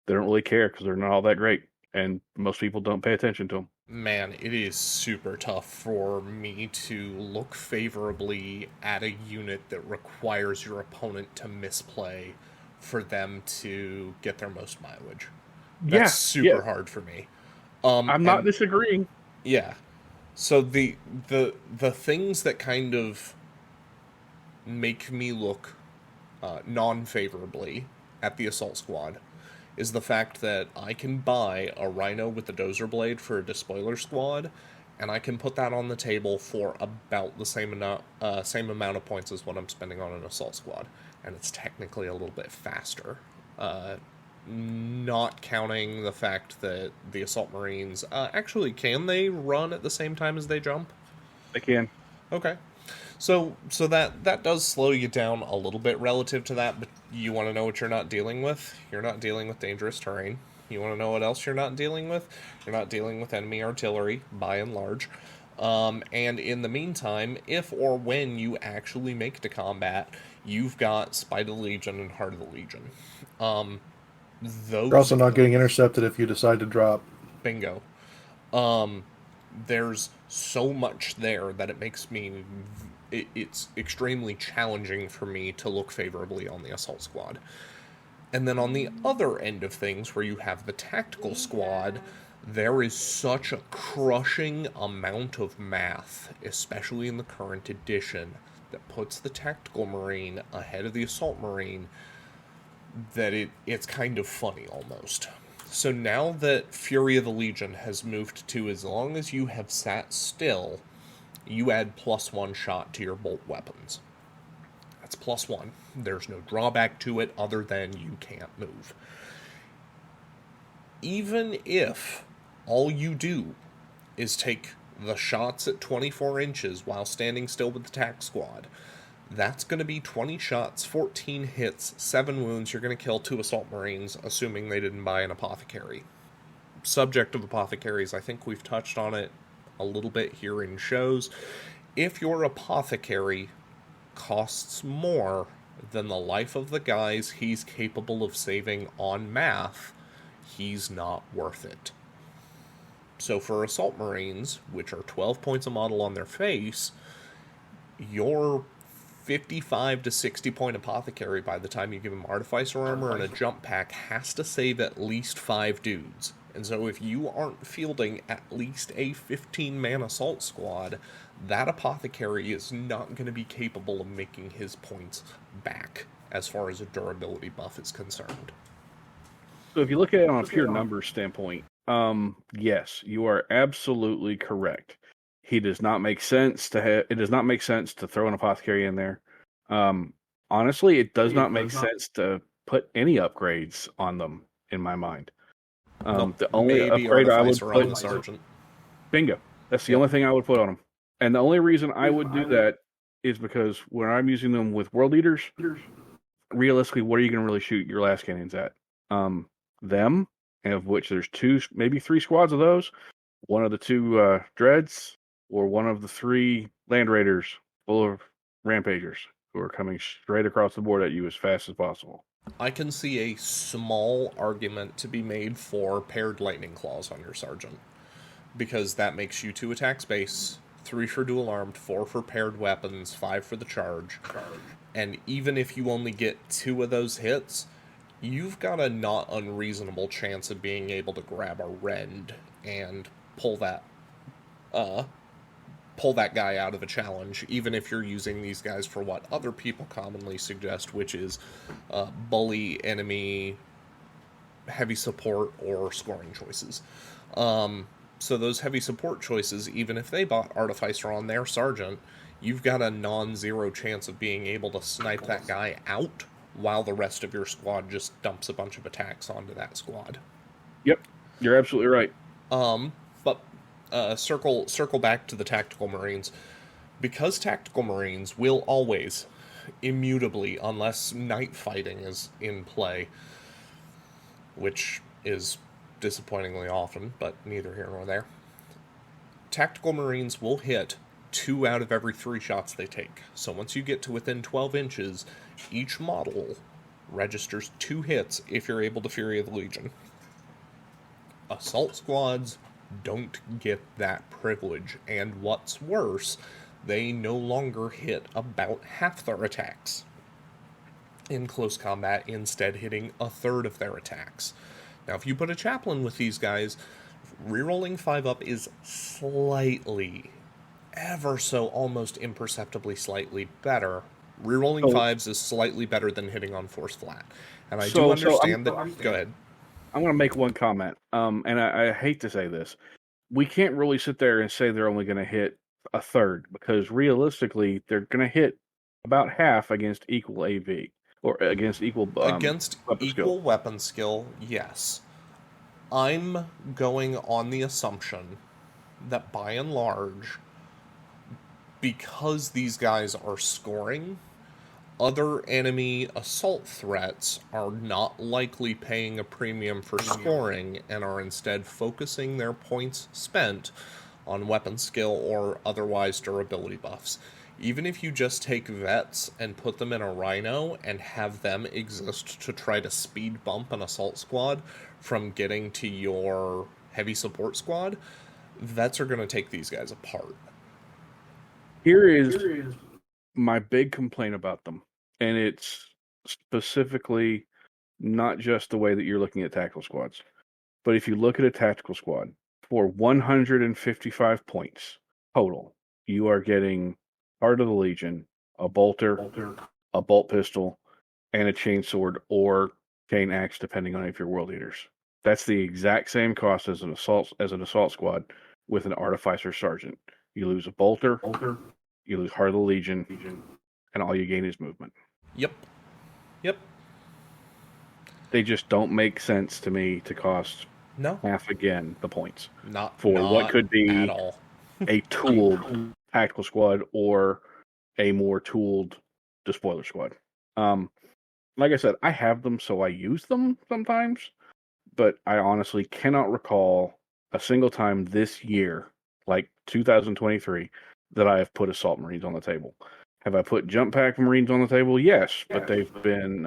They don't really care because they're not all that great, and most people don't pay attention to them. Man, it is super tough for me to look favorably at a unit that requires your opponent to misplay for them to get their most mileage. That's super hard for me. I'm not disagreeing. Yeah. So the things that kind of make me look non-favorably at the assault squad is the fact that I can buy a Rhino with the Dozer Blade for a Despoiler squad, and I can put that on the table for about the same amount of points as what I'm spending on an assault squad, and it's technically a little bit faster. Not counting the fact that the Assault Marines actually, can they run at the same time as they jump? They can. Okay. So that does slow you down a little bit relative to that, but you want to know what you're not dealing with? You're not dealing with dangerous terrain. You want to know what else you're not dealing with? You're not dealing with enemy artillery, by and large. And in the meantime, if or when you actually make it to combat, you've got Spite of the Legion and Heart of the Legion. You're also not getting intercepted if you decide to drop. Bingo. There's so much there that it makes me... It's extremely challenging for me to look favorably on the assault squad. And then on the other end of things, where you have the tactical squad, there is such a crushing amount of math, especially in the current edition, that puts the tactical marine ahead of the assault marine, that it's kind of funny almost. So now that Fury of the Legion has moved to, as long as you have sat still, you add +1 shot to your bolt weapons. That's +1. There's no drawback to it other than you can't move. Even if all you do is take the shots at 24 inches while standing still with the tac squad, that's going to be 20 shots, 14 hits, 7 wounds. You're going to kill 2 assault marines, assuming they didn't buy an apothecary. Subject of apothecaries, I think we've touched on it a little bit here in shows. If your apothecary costs more than the life of the guys he's capable of saving on math, he's not worth it. So for assault marines, which are 12 points a model on their face, your 55 to 60 point apothecary by the time you give him artificer armor and a jump pack has to save at least 5 dudes. And so if you aren't fielding at least a 15-man assault squad, that apothecary is not going to be capable of making his points back as far as a durability buff is concerned. So if you look at it on a pure numbers standpoint, yes, you are absolutely correct. He does not make sense to have. It does not make sense to throw an apothecary in there. Honestly, it does not make sense to put any upgrades on them. In my mind, the only maybe upgrade I would Artificer put on the Sergeant. Bingo. That's the Yep. only thing I would put on them. And the only reason I would do that is because when I'm using them with World Eaters, realistically, what are you going to really shoot your last cannons at? Them, of which there's 2, maybe 3 squads of those. One of the 2 dreads, or one of the 3 land raiders full of rampagers who are coming straight across the board at you as fast as possible. I can see a small argument to be made for paired lightning claws on your Sergeant, because that makes you 2 attacks base, 3 for dual armed, 4 for paired weapons, 5 for the charge. And even if you only get 2 of those hits, you've got a not unreasonable chance of being able to grab a rend and pull that guy out of a challenge, even if you're using these guys for what other people commonly suggest, which is bully, enemy, heavy support, or scoring choices. So those heavy support choices, even if they bought Artificer on their Sergeant, you've got a non-zero chance of being able to snipe that guy out while the rest of your squad just dumps a bunch of attacks onto that squad. Yep, you're absolutely right. But circle back to the Tactical Marines. Because Tactical Marines will always, immutably, unless night fighting is in play, which is disappointingly often, but neither here nor there, Tactical Marines will hit 2 out of every 3 shots they take. So once you get to within 12 inches, each model registers 2 hits if you're able to Fury of the Legion. Assault squads don't get that privilege, and what's worse, they no longer hit about half their attacks in close combat, instead hitting a third of their attacks. Now, if you put a chaplain with these guys, rerolling 5 up is slightly, ever so almost imperceptibly slightly better. Rerolling 5s is slightly better than hitting on force flat. And I do understand that... Go ahead. I'm going to make one comment, and I hate to say this. We can't really sit there and say they're only going to hit a third, because realistically, they're going to hit about half against equal AV, or against equal weapon skill, yes. I'm going on the assumption that by and large, because these guys are scoring, other enemy assault threats are not likely paying a premium for scoring and are instead focusing their points spent on weapon skill or otherwise durability buffs. Even if you just take vets and put them in a rhino and have them exist to try to speed bump an assault squad from getting to your heavy support squad, vets are going to take these guys apart. Here is my big complaint about them, and it's specifically not just the way that you're looking at tactical squads, but if you look at a tactical squad, for 155 points total, you are getting Heart of the Legion, a bolter, a bolt pistol, and a chainsword or chain axe, depending on if you're World Eaters. That's the exact same cost as an assault squad with an Artificer Sergeant. You lose a bolter, you lose Heart of the Legion, and all you gain is movement. Yep. They just don't make sense to me to cost half again the points. Not what could be at all. a tooled tactical squad or a more tooled despoiler squad. Like I said, I have them, so I use them sometimes, but I honestly cannot recall a single time this year, like 2023, that I have put Assault Marines on the table. Have I put Jump Pack Marines on the table? Yes, but they've been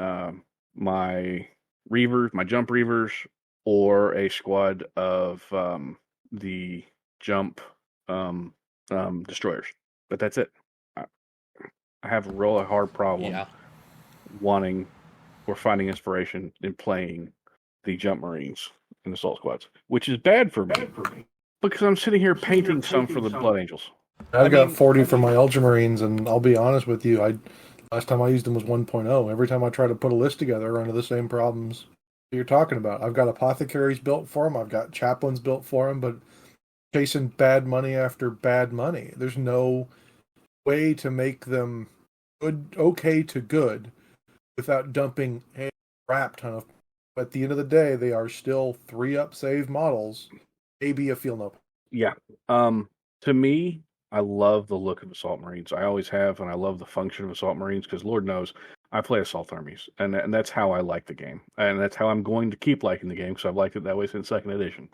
my Reavers, my Jump Reavers, or a squad of the Jump Destroyers. But that's it. I have a real hard problem wanting or finding inspiration in playing the Jump Marines. in assault squads, which is bad for me because I'm sitting here painting some for the Blood Angels. I've got 40 for my Ultramarines, and I'll be honest with you, last time I used them was 1.0. Every time I try to put a list together, I run into the same problems you're talking about. I've got apothecaries built for them, I've got chaplains built for them, but chasing bad money after bad money. There's no way to make them okay to good without dumping a crap ton of. At the end of the day, they are still 3-up save models. Maybe a feel no. Yeah. To me, I love the look of Assault Marines. I always have, and I love the function of Assault Marines because Lord knows I play Assault Armies, and that's how I like the game, and that's how I'm going to keep liking the game because I've liked it that way since 2nd edition,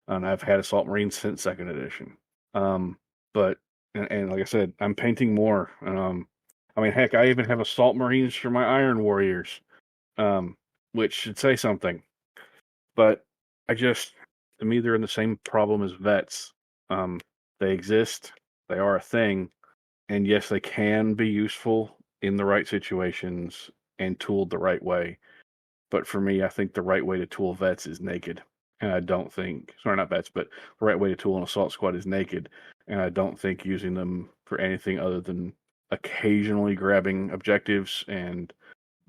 and I've had Assault Marines since 2nd edition. But and like I said, I'm painting more. I mean, heck, I even have Assault Marines for my Iron Warriors, which should say something. But to me, they're in the same problem as vets. They exist, they are a thing, and yes, they can be useful in the right situations and tooled the right way. But for me, I think the right way to tool vets is naked. And I don't think, sorry, not vets, but the right way to tool an assault squad is naked. And I don't think using them for anything other than occasionally grabbing objectives and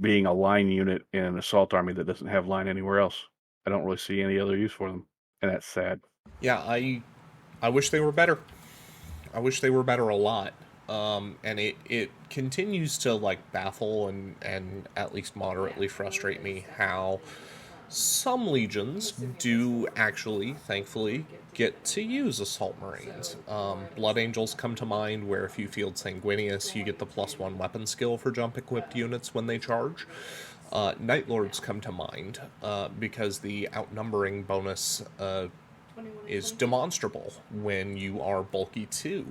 being a line unit in an assault army that doesn't have line anywhere else. I don't really see any other use for them. And that's sad. Yeah, I wish they were better. I wish they were better a lot. And it continues to like baffle and at least moderately frustrate me how some legions do actually, thankfully, get to use Assault Marines. Blood Angels come to mind, where if you field Sanguinius, you get the +1 weapon skill for jump equipped units when they charge. Night Lords come to mind because the outnumbering bonus is demonstrable when you are bulky 2,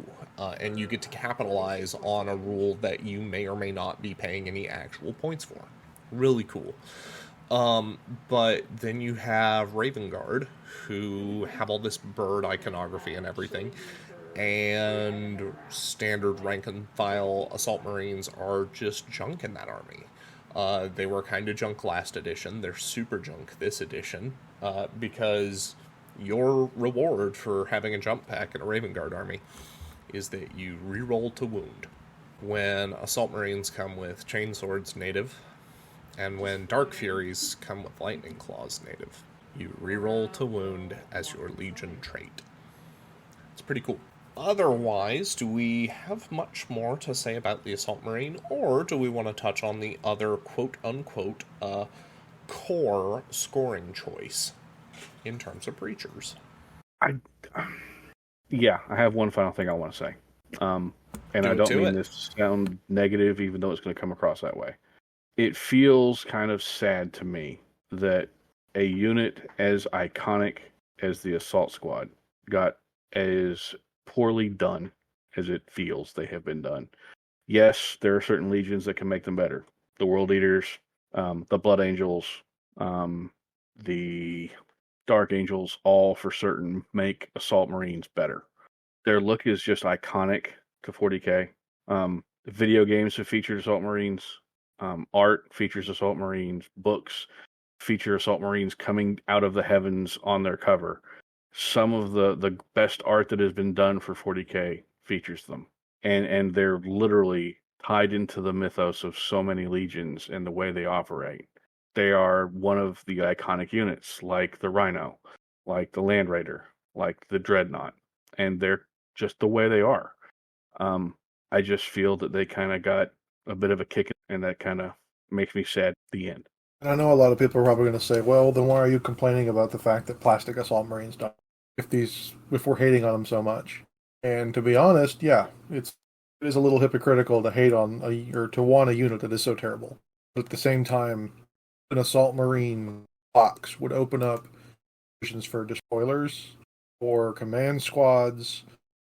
and you get to capitalize on a rule that you may or may not be paying any actual points for. Really cool. But then you have Raven Guard, who have all this bird iconography and everything, and standard rank and file Assault Marines are just junk in that army. They were kind of junk last edition. They're super junk this edition, because your reward for having a jump pack in a Raven Guard army is that you reroll to wound. When Assault Marines come with Chainswords native, and when Dark Furies come with Lightning Claws native, you reroll to wound as your Legion trait. It's pretty cool. Otherwise, do we have much more to say about the Assault Marine, or do we want to touch on the other quote-unquote core scoring choice in terms of Preachers? I have one final thing I want to say. And I don't mean this to sound negative, even though it's going to come across that way. It feels kind of sad to me that a unit as iconic as the Assault Squad got as poorly done as it feels they have been done. Yes, there are certain legions that can make them better. The World Eaters, the Blood Angels, the Dark Angels, all for certain make Assault Marines better. Their look is just iconic to 40k. Video games have featured Assault Marines. Art features Assault Marines. Books feature Assault Marines coming out of the heavens on their cover. Some of the best art that has been done for 40k features them. And they're literally tied into the mythos of so many legions and the way they operate. They are one of the iconic units, like the Rhino, like the Land Raider, like the Dreadnought. And they're just the way they are. I just feel that they kind of got a bit of a kick, and that kind of makes me sad at the end. And I know a lot of people are probably going to say, well, then why are you complaining about the fact that plastic Assault Marines don't, if we're hating on them so much? And to be honest, yeah, it is a little hypocritical to hate on or to want a unit that is so terrible. But at the same time, an Assault Marine box would open up options for despoilers, for command squads,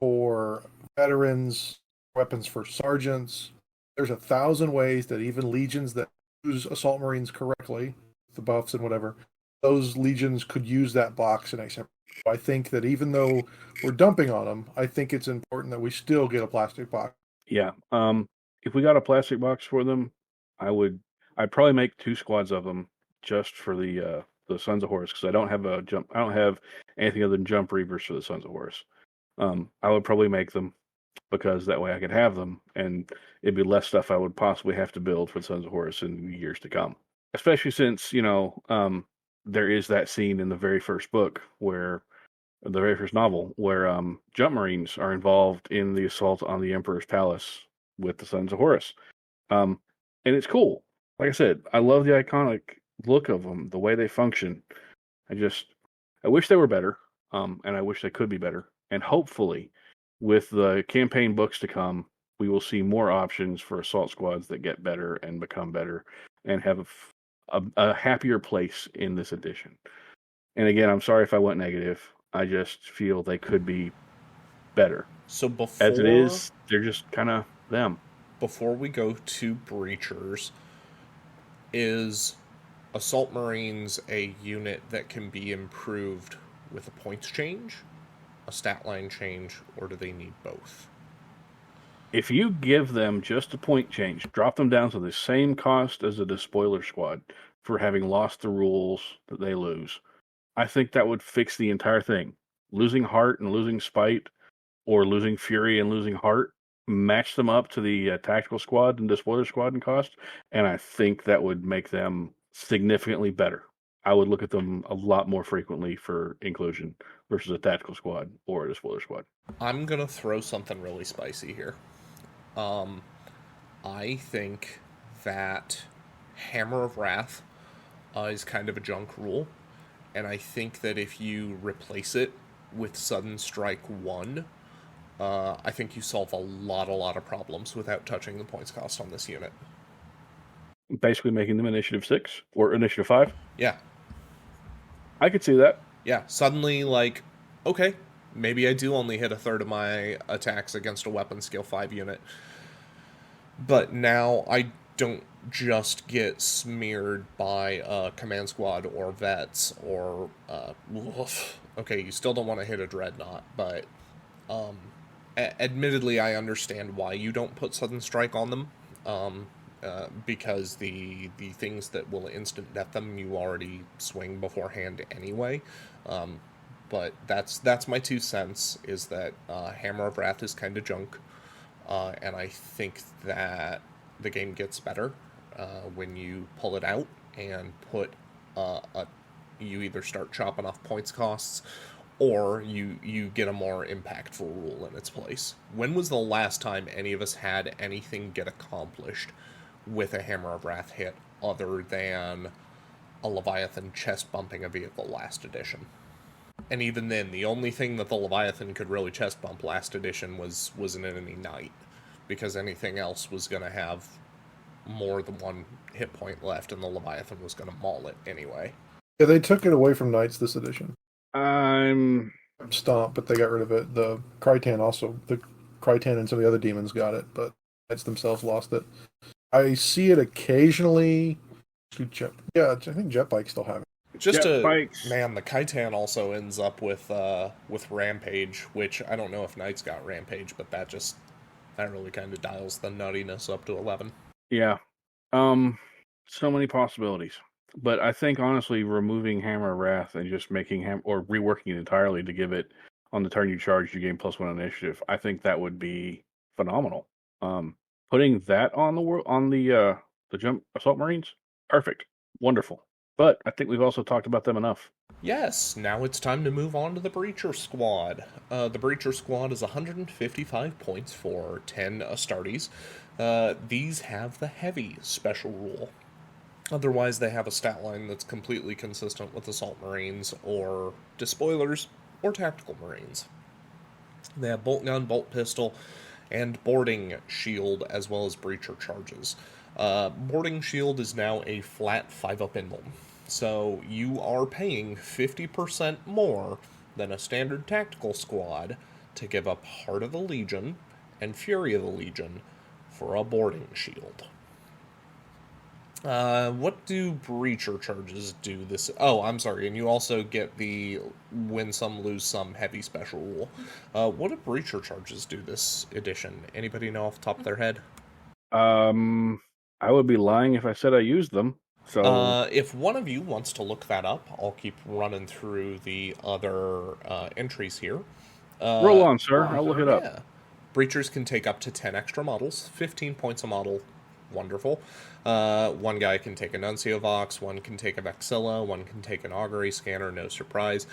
for veterans, weapons for sergeants. There's 1,000 ways that even legions that use Assault Marines correctly, the buffs and whatever, those legions could use that box in XM. I think that even though we're dumping on them, I think it's important that we still get a plastic box. Yeah. If we got a plastic box for them, I'd probably make 2 squads of them just for the the Sons of Horus, because I don't have anything other than Jump Reavers for the Sons of Horus. I would probably make them, because that way I could have them, and it'd be less stuff I would possibly have to build for the Sons of Horus in years to come. Especially since, there is that scene in the very first book the very first novel, where Jump Marines are involved in the assault on the Emperor's palace with the Sons of Horus. And it's cool. Like I said, I love the iconic look of them, the way they function. I wish they were better, and I wish they could be better. And hopefully, with the campaign books to come, we will see more options for assault squads that get better and become better and have a happier place in this edition. And again, I'm sorry if I went negative. I just feel they could be better. So before, as it is, they're just kind of them. Before we go to Breachers, is Assault Marines a unit that can be improved with a points change, a stat line change, or do they need both? If you give them just a point change, drop them down to the same cost as a Despoiler squad for having lost the rules that they lose, I think that would fix the entire thing. Losing Heart and losing Spite, or losing Fury and losing Heart, match them up to the Tactical squad and Despoiler squad in cost, and I think that would make them significantly better. I would look at them a lot more frequently for inclusion versus a Tactical squad or a Despoiler squad. I'm going to throw something really spicy here. I think that Hammer of Wrath is kind of a junk rule. And I think that if you replace it with Sudden Strike 1, I think you solve a lot of problems without touching the points cost on this unit. Basically making them Initiative 6 or Initiative 5? Yeah. I could see that. Yeah, suddenly, okay, maybe I do only hit a third of my attacks against a weapon skill 5 unit. But now I don't just get smeared by command squad or vets or okay, you still don't want to hit a dreadnought, but admittedly I understand why you don't put Sudden Strike on them, because the things that will instant death them you already swing beforehand anyway. But that's my 2 cents, is that Hammer of Wrath is kind of junk, and I think that the game gets better when you pull it out and put you either start chopping off points costs, or you get a more impactful rule in its place. When was the last time any of us had anything get accomplished with a Hammer of Wrath hit other than a Leviathan chest bumping a vehicle last edition? And even then, the only thing that the Leviathan could really chest bump last edition was an enemy knight, because anything else was going to have more than 1 hit point left, and the Leviathan was going to maul it anyway. Yeah, they took it away from knights this edition. I'm Stomp, but they got rid of it. The Krytan and some of the other demons got it, but knights themselves lost it. I see it occasionally. Yeah, I think jet bikes still have it. Man, the Khitan also ends up with Rampage, which I don't know if Knights got Rampage, but that really kind of dials the nuttiness up to 11. Yeah. So many possibilities. But I think, honestly, removing Hammer of Wrath and just making or reworking it entirely to give it, on the turn you charge, you gain +1 initiative, I think that would be phenomenal. Putting that on the Jump Assault Marines, perfect. Wonderful. But I think we've also talked about them enough. Yes, now it's time to move on to the Breacher Squad. The Breacher Squad is 155 points for 10 Astartes. These have the heavy special rule. Otherwise, they have a stat line that's completely consistent with Assault Marines, or Despoilers, or Tactical Marines. They have Bolt Gun, Bolt Pistol, and Boarding Shield, as well as Breacher Charges. Boarding Shield is now a flat 5-up emblem, so you are paying 50% more than a standard tactical squad to give up Heart of the Legion and Fury of the Legion for a Boarding Shield. What do Breacher Charges do this? Oh, I'm sorry, and you also get the win some, lose some heavy special rule. What do Breacher Charges do this edition? Anybody know off the top of their head? I would be lying if I said I used them. So If one of you wants to look that up, I'll keep running through the other entries here. roll on, sir. I'll look it up. Yeah. Breachers can take up to 10 extra models, 15 points a model. Wonderful. One guy can take a Nuncio Vox, one can take a Vexilla, one can take an Augury Scanner, no surprise.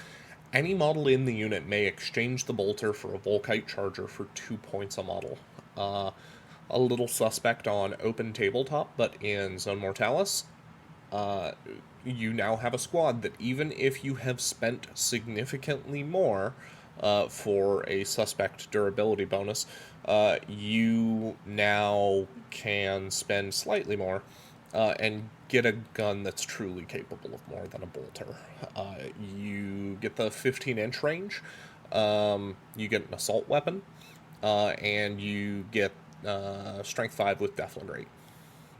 Any model in the unit may exchange the bolter for a Volkite Charger for 2 points a model. A little suspect on open tabletop, but in Zone Mortalis, you now have a squad that even if you have spent significantly more for a suspect durability bonus, you now can spend slightly more and get a gun that's truly capable of more than a bolter. You get the 15-inch range, you get an assault weapon, and you get strength 5 with Deflagrate.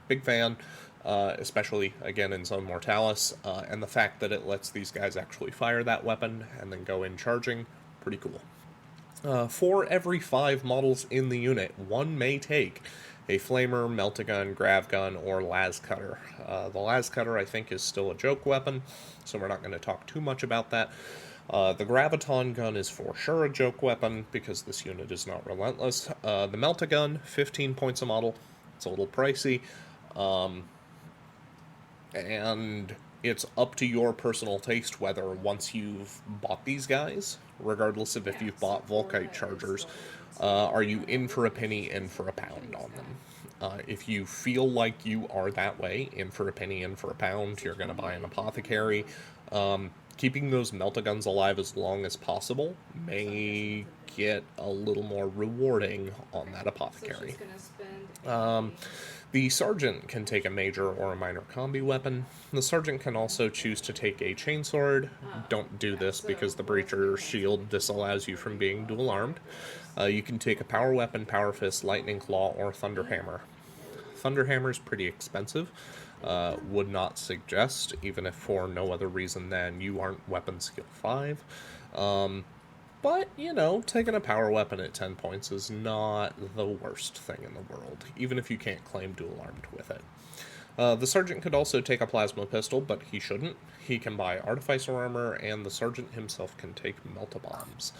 Big fan, especially, again, in Zone Mortalis, and the fact that it lets these guys actually fire that weapon and then go in charging, pretty cool. For every 5 models in the unit, one may take a Flamer, Melt-A-Gun, Grav Gun, or Las Cutter. The Las Cutter, I think, is still a joke weapon, so we're not going to talk too much about that. The Graviton Gun is for sure a joke weapon, because this unit is not relentless. The Melt-A-Gun, 15 points a model. It's a little pricey. And it's up to your personal taste whether, once you've bought these guys, regardless of if you've bought Volkite Chargers, are you in for a penny, in for a pound on them. If you feel like you are that way, in for a penny, in for a pound, you're going to buy an Apothecary. Keeping those Melt-A-Guns alive as long as possible may get a little more rewarding on that Apothecary. The Sergeant can take a major or a minor combi weapon. The Sergeant can also choose to take a chainsword. Don't do this because the Breacher shield disallows you from being dual-armed. You can take a power weapon, power fist, lightning claw, or thunderhammer. Thunderhammer's pretty expensive. Would not suggest, even if for no other reason than you aren't weapon skill 5. But, you know, taking a power weapon at 10 points is not the worst thing in the world, even if you can't claim dual-armed with it. The Sergeant could also take a plasma pistol, but he shouldn't. He can buy Artificer armor, and the Sergeant himself can take Melt-A-Bombs.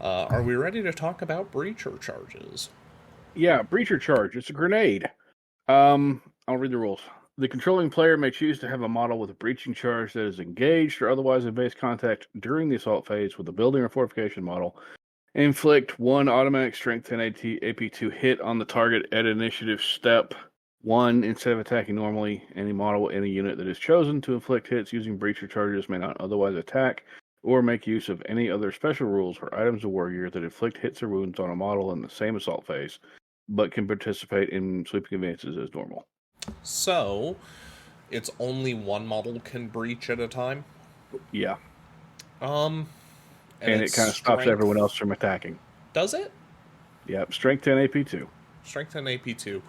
Are we ready to talk about Breacher charges? Yeah, Breacher charge. It's a grenade. I'll read the rules. The controlling player may choose to have a model with a breaching charge that is engaged or otherwise in base contact during the assault phase with a building or fortification model. Inflict 1 automatic strength 10 AP2 hit on the target at initiative step 1 instead of attacking normally. Any model in a unit that is chosen to inflict hits using breacher charges may not otherwise attack or make use of any other special rules or items of warrior that inflict hits or wounds on a model in the same assault phase, but can participate in sweeping advances as normal. So, it's only one model can breach at a time? Yeah. And it kind of stops everyone else from attacking. Does it? Yep, strength 10 AP2. Strength 10 AP2.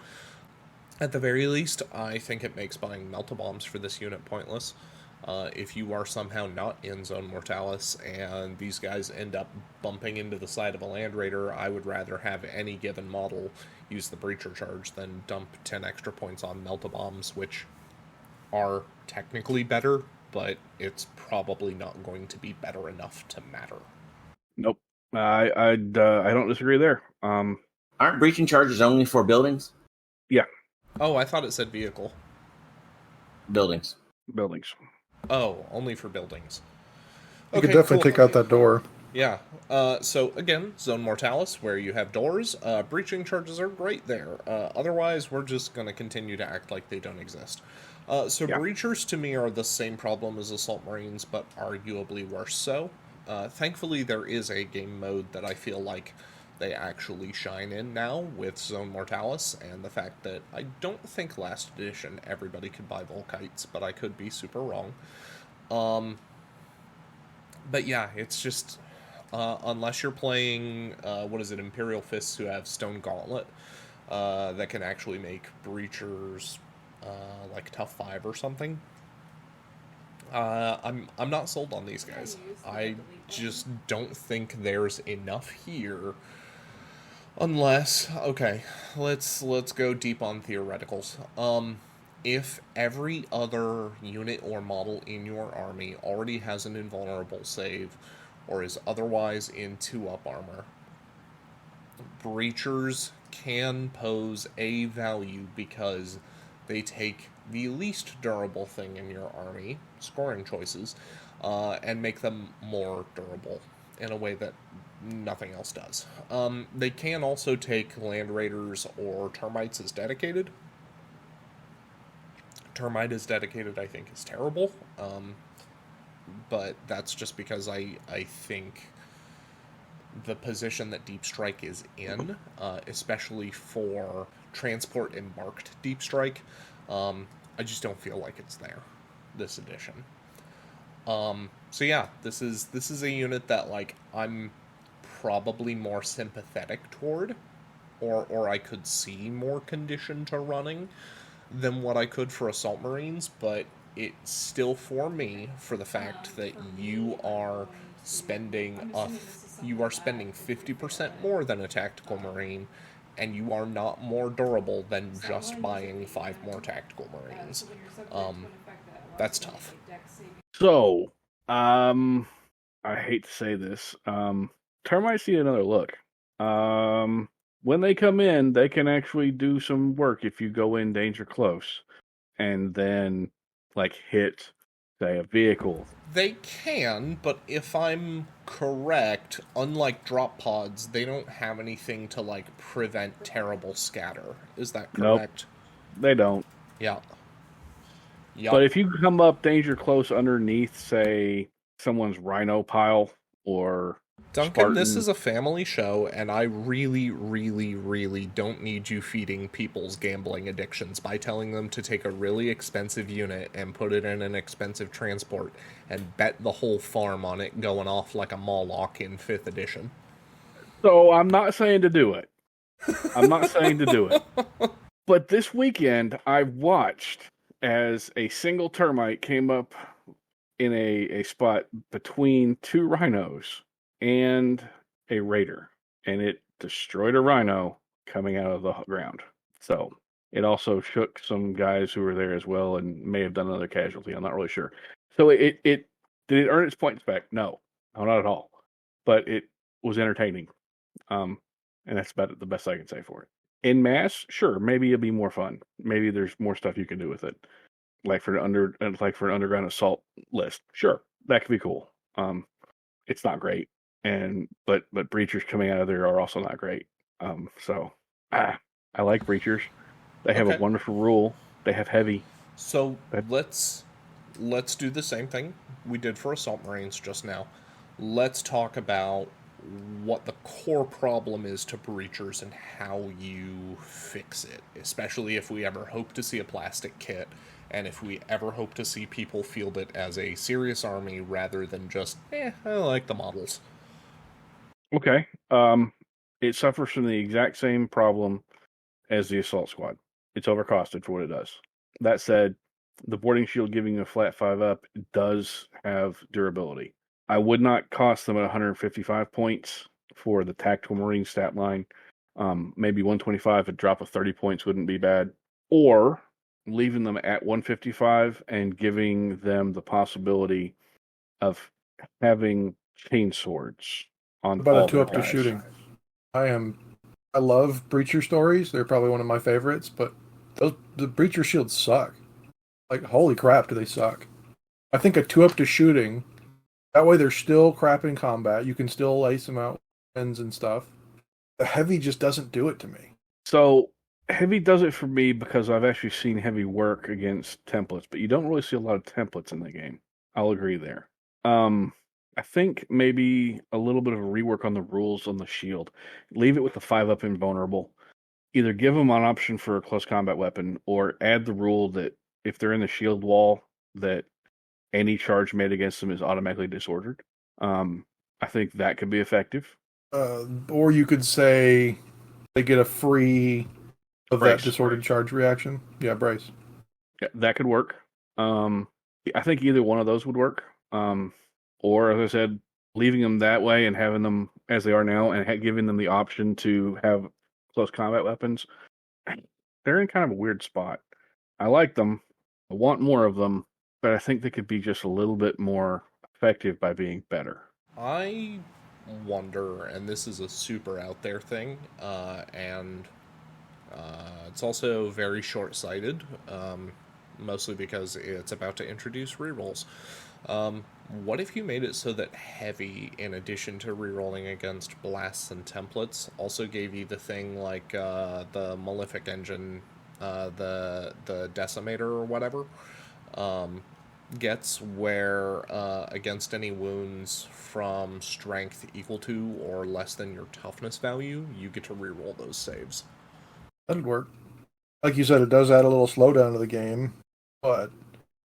At the very least, I think it makes buying Melt-A-Bombs for this unit pointless. If you are somehow not in Zone Mortalis and these guys end up bumping into the side of a Land Raider, I would rather have any given model use the Breacher charge than dump 10 extra points on Melt-A-Bombs, which are technically better, but it's probably not going to be better enough to matter. Nope. I don't disagree there. Aren't breaching charges only for buildings? Yeah. Oh, I thought it said vehicle. Buildings. Oh, only for buildings. You could definitely take out that door. Yeah. So, again, Zone Mortalis, where you have doors, breaching charges are great there. Otherwise, we're just going to continue to act like they don't exist. Breachers, to me, are the same problem as Assault Marines, but arguably worse so. Thankfully, there is a game mode that I feel like they actually shine in now with Zone Mortalis, and the fact that I don't think last edition everybody could buy Volkites, but I could be super wrong. But yeah, it's just, unless you're playing, Imperial Fists who have Stone Gauntlet, that can actually make Breachers, like Tough 5 or something. I'm not sold on these guys. I just don't think there's enough here. Unless, okay, let's go deep on theoreticals. if every other unit or model in your army already has an invulnerable save or is otherwise in 2-up armor, breachers can pose a value because they take the least durable thing in your army, scoring choices, and make them more durable in a way that nothing else does. They can also take land raiders or termites as dedicated. Termite as dedicated, I think, is terrible, but that's just because I think the position that Deep Strike is in, especially for transport and marked Deep Strike, I just don't feel like it's there this edition. So yeah, this is a unit that like I'm probably more sympathetic toward, or I could see more condition to running than what I could for Assault Marines, but it's still for me for the fact that you are spending 50% more than a tactical marine, and you are not more durable than just buying 5 more tactical marines. That's tough. So, I hate to say this. Termites need another look. When they come in, they can actually do some work if you go in danger close and then like hit, say, a vehicle. They can, but if I'm correct, unlike drop pods, they don't have anything to like prevent terrible scatter. Is that correct? Nope, they don't. Yeah. Yep. But if you come up danger close underneath, say, someone's rhino pile or Duncan, Spartan. This is a family show, and I really, really, really don't need you feeding people's gambling addictions by telling them to take a really expensive unit and put it in an expensive transport and bet the whole farm on it going off like a Moloch in 5th edition. So I'm not saying to do it. I'm not saying to do it. But this weekend, I watched as a single termite came up in a spot between 2 rhinos and a raider, and it destroyed a rhino coming out of the ground. So it also shook some guys who were there as well and may have done another casualty. I'm not really sure. So it did it earn its points back? No, not at all. But it was entertaining. And that's about the best I can say for it. In mass, sure, maybe it'll be more fun. Maybe there's more stuff you can do with it, like for an underground assault list. Sure, that could be cool. It's not great, but breachers coming out of there are also not great. So I like breachers. They have a wonderful rule. They have heavy. So let's do the same thing we did for Assault Marines just now. Let's talk about what the core problem is to breachers and how you fix it, especially if we ever hope to see a plastic kit and if we ever hope to see people field it as a serious army rather than just, I like the models. Okay. It suffers from the exact same problem as the assault squad. It's overcosted for what it does. That said, the boarding shield giving you a flat 5-up does have durability. I would not cost them at 155 points for the tactical marine stat line. Maybe 125, a drop of 30 points wouldn't be bad. Or leaving them at 155 and giving them the possibility of having chain swords on about all a 2-up to shooting. I love breacher stories. They're probably one of my favorites, but the breacher shields suck. Like, holy crap, do they suck. I think a 2-up to shooting, that way they're still crap in combat. You can still lace them out with ends and stuff. The heavy just doesn't do it to me. So heavy does it for me because I've actually seen heavy work against templates, but you don't really see a lot of templates in the game. I'll agree there. I think maybe a little bit of a rework on the rules on the shield. Leave it with the 5-up invulnerable. Either give them an option for a close combat weapon or add the rule that if they're in the shield wall, that any charge made against them is automatically disordered. I think that could be effective. Or you could say they get a free of brace. That disordered charge reaction. Yeah, brace. Yeah, that could work. I think either one of those would work. Or, as I said, leaving them that way and having them as they are now and giving them the option to have close combat weapons. They're in kind of a weird spot. I like them. I want more of them, but I think they could be just a little bit more effective by being better. I wonder, and this is a super out there thing, and it's also very short sighted, mostly because it's about to introduce rerolls. Um, what if you made it so that heavy, in addition to rerolling against blasts and templates, also gave you the thing like the Malefic engine, the Decimator or whatever, um, gets where against any wounds from strength equal to or less than your toughness value, you get to reroll those saves. That'd work. Like you said, it does add a little slowdown to the game, but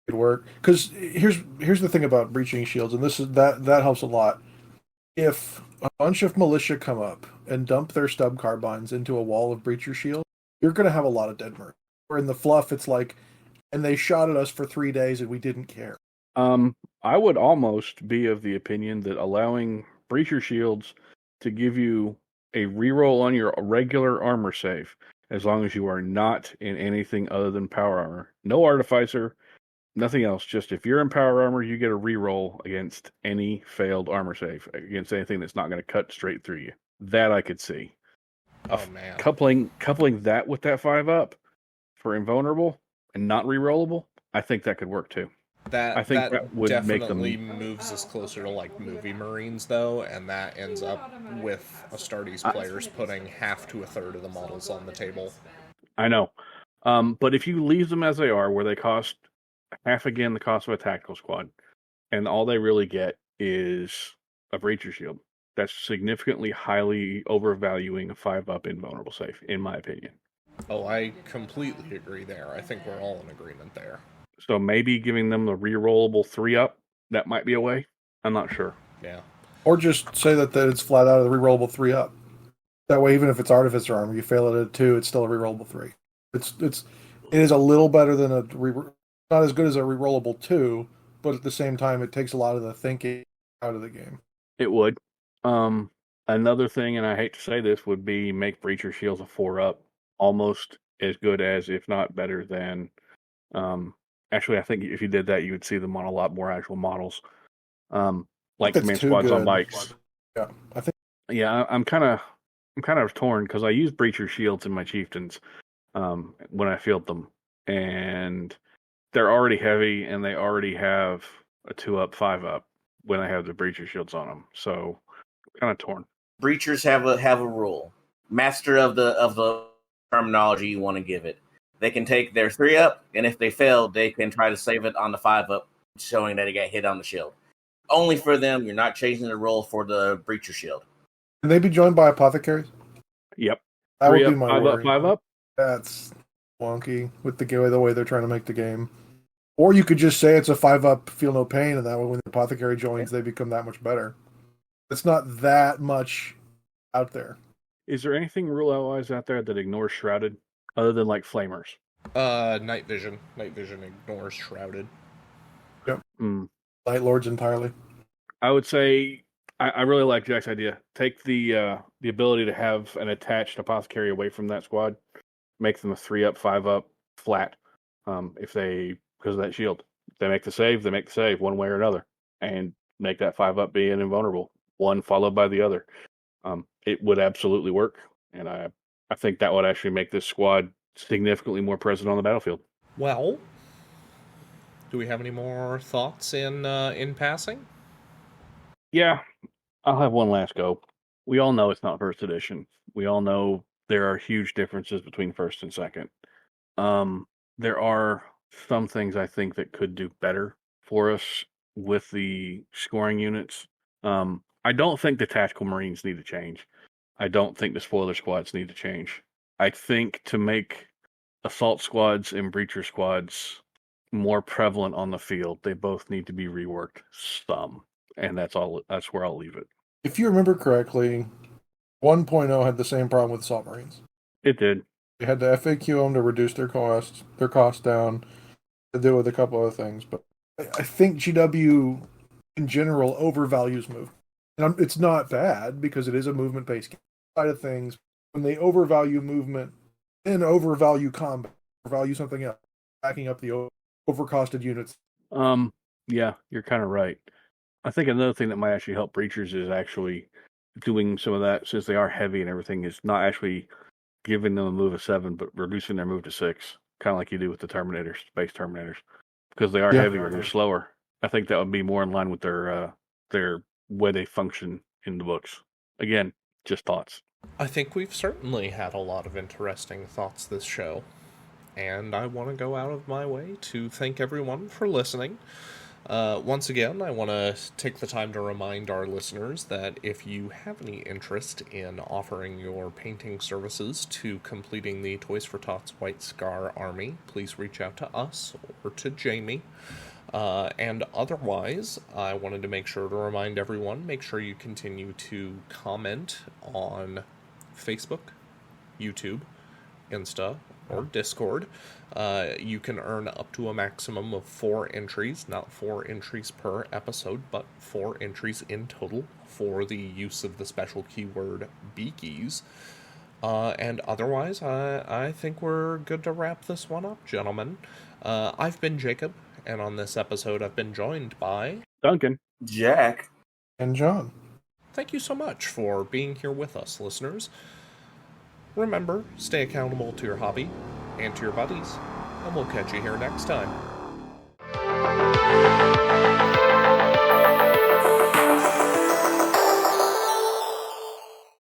it'd work. Because here's the thing about breaching shields, and this is that helps a lot. If a bunch of militia come up and dump their stub carbines into a wall of breacher shield, you're going to have a lot of dead murder. Where in the fluff, it's like, and they shot at us for 3 days and we didn't care. I would almost be of the opinion that allowing breacher shields to give you a reroll on your regular armor save, as long as you are not in anything other than power armor. No artificer, nothing else. Just if you're in power armor, you get a reroll against any failed armor save, against anything that's not going to cut straight through you. That I could see. Oh man. Coupling that with that 5-up for invulnerable and not rerollable, I think that could work too. I think that would definitely make them moves us closer to like movie Marines though, and that ends up with Astartes players putting half to a third of the models on the table. I know. But if you leave them as they are, where they cost half again the cost of a tactical squad, and all they really get is a breacher shield, that's significantly highly overvaluing a 5-up invulnerable save, in my opinion. Oh, I completely agree there. I think we're all in agreement there. So maybe giving them the rerollable 3-up, that might be a way. I'm not sure. Yeah. Or just say that it's flat out a rerollable 3-up. That way, even if it's Artificer armor, you fail it at a 2, it's still a rerollable 3. It is a little better than not as good as a rerollable 2, but at the same time, it takes a lot of the thinking out of the game. It would. Another thing, and I hate to say this, would be make breacher shields a 4-up, almost as good as, if not better than. Actually, I think if you did that, you would see them on a lot more actual models, like command squads on bikes. Yeah, I think. Yeah, I'm kind of torn because I use breacher shields in my chieftains when I field them, and they're already heavy, and they already have a 2-up, 5-up when I have the breacher shields on them. So, kind of torn. Breachers have a rule. Master of the terminology you want to give it. They can take their 3-up, and if they fail, they can try to save it on the 5-up, showing that it got hit on the shield. Only for them. You're not changing the roll for the breacher shield. Can they be joined by apothecaries? Yep. That would 3-up, be my 5-up, worry. 5-up. That's wonky with the way they're trying to make the game. Or you could just say it's a 5-up, feel no pain, and that way when the apothecary joins, they become that much better. It's not that much out there. Is there anything rule-wise out there that ignores Shrouded, other than like Flamers? Night Vision. Night Vision ignores Shrouded. Yep. Night Lords entirely. I would say I really like Jack's idea. Take the ability to have an attached apothecary away from that squad, make them a 3-up, 5-up flat. Because of that shield, they make the save one way or another, and make that 5-up be an invulnerable, one followed by the other. It would absolutely work, and I think that would actually make this squad significantly more present on the battlefield. Well, do we have any more thoughts in passing? Yeah, I'll have one last go. We all know it's not first edition. We all know there are huge differences between first and second. There are some things I think that could do better for us with the scoring units. I don't think the tactical Marines need to change. I don't think the spoiler squads need to change. I think to make assault squads and breacher squads more prevalent on the field, they both need to be reworked some. And that's all. That's where I'll leave it. If you remember correctly, 1.0 had the same problem with assault Marines. It did. They had to FAQ them to reduce their costs down, to deal with a couple other things. But I think GW in general overvalues movement. And it's not bad because it is a movement-based game. Side of things, when they overvalue movement and overvalue combat, overvalue something else, backing up the overcosted units. Yeah, you're kind of right. I think another thing that might actually help breachers is actually doing some of that, since they are heavy and everything, is not actually giving them a move of 7, but reducing their move to 6, kind of like you do with the Terminators, Space Terminators, because they are Yeah. heavier, they're slower. I think that would be more in line with their way they function in the books. Again, just thoughts. I think we've certainly had a lot of interesting thoughts this show, and I want to go out of my way to thank everyone for listening. Once again, I want to take the time to remind our listeners that if you have any interest in offering your painting services to completing the Toys for Tots White Scar Army, please reach out to us or to Jamie. And otherwise, I wanted to make sure to remind everyone, make sure you continue to comment on Facebook, YouTube, Insta, or Discord. You can earn up to a maximum of 4 entries, not 4 entries per episode, but 4 entries in total for the use of the special keyword Beakies. And otherwise, I think we're good to wrap this one up, gentlemen. I've been Jacob, and on this episode I've been joined by Duncan. Jack. And John. Thank you so much for being here with us, listeners. Remember, stay accountable to your hobby and to your buddies, and we'll catch you here next time.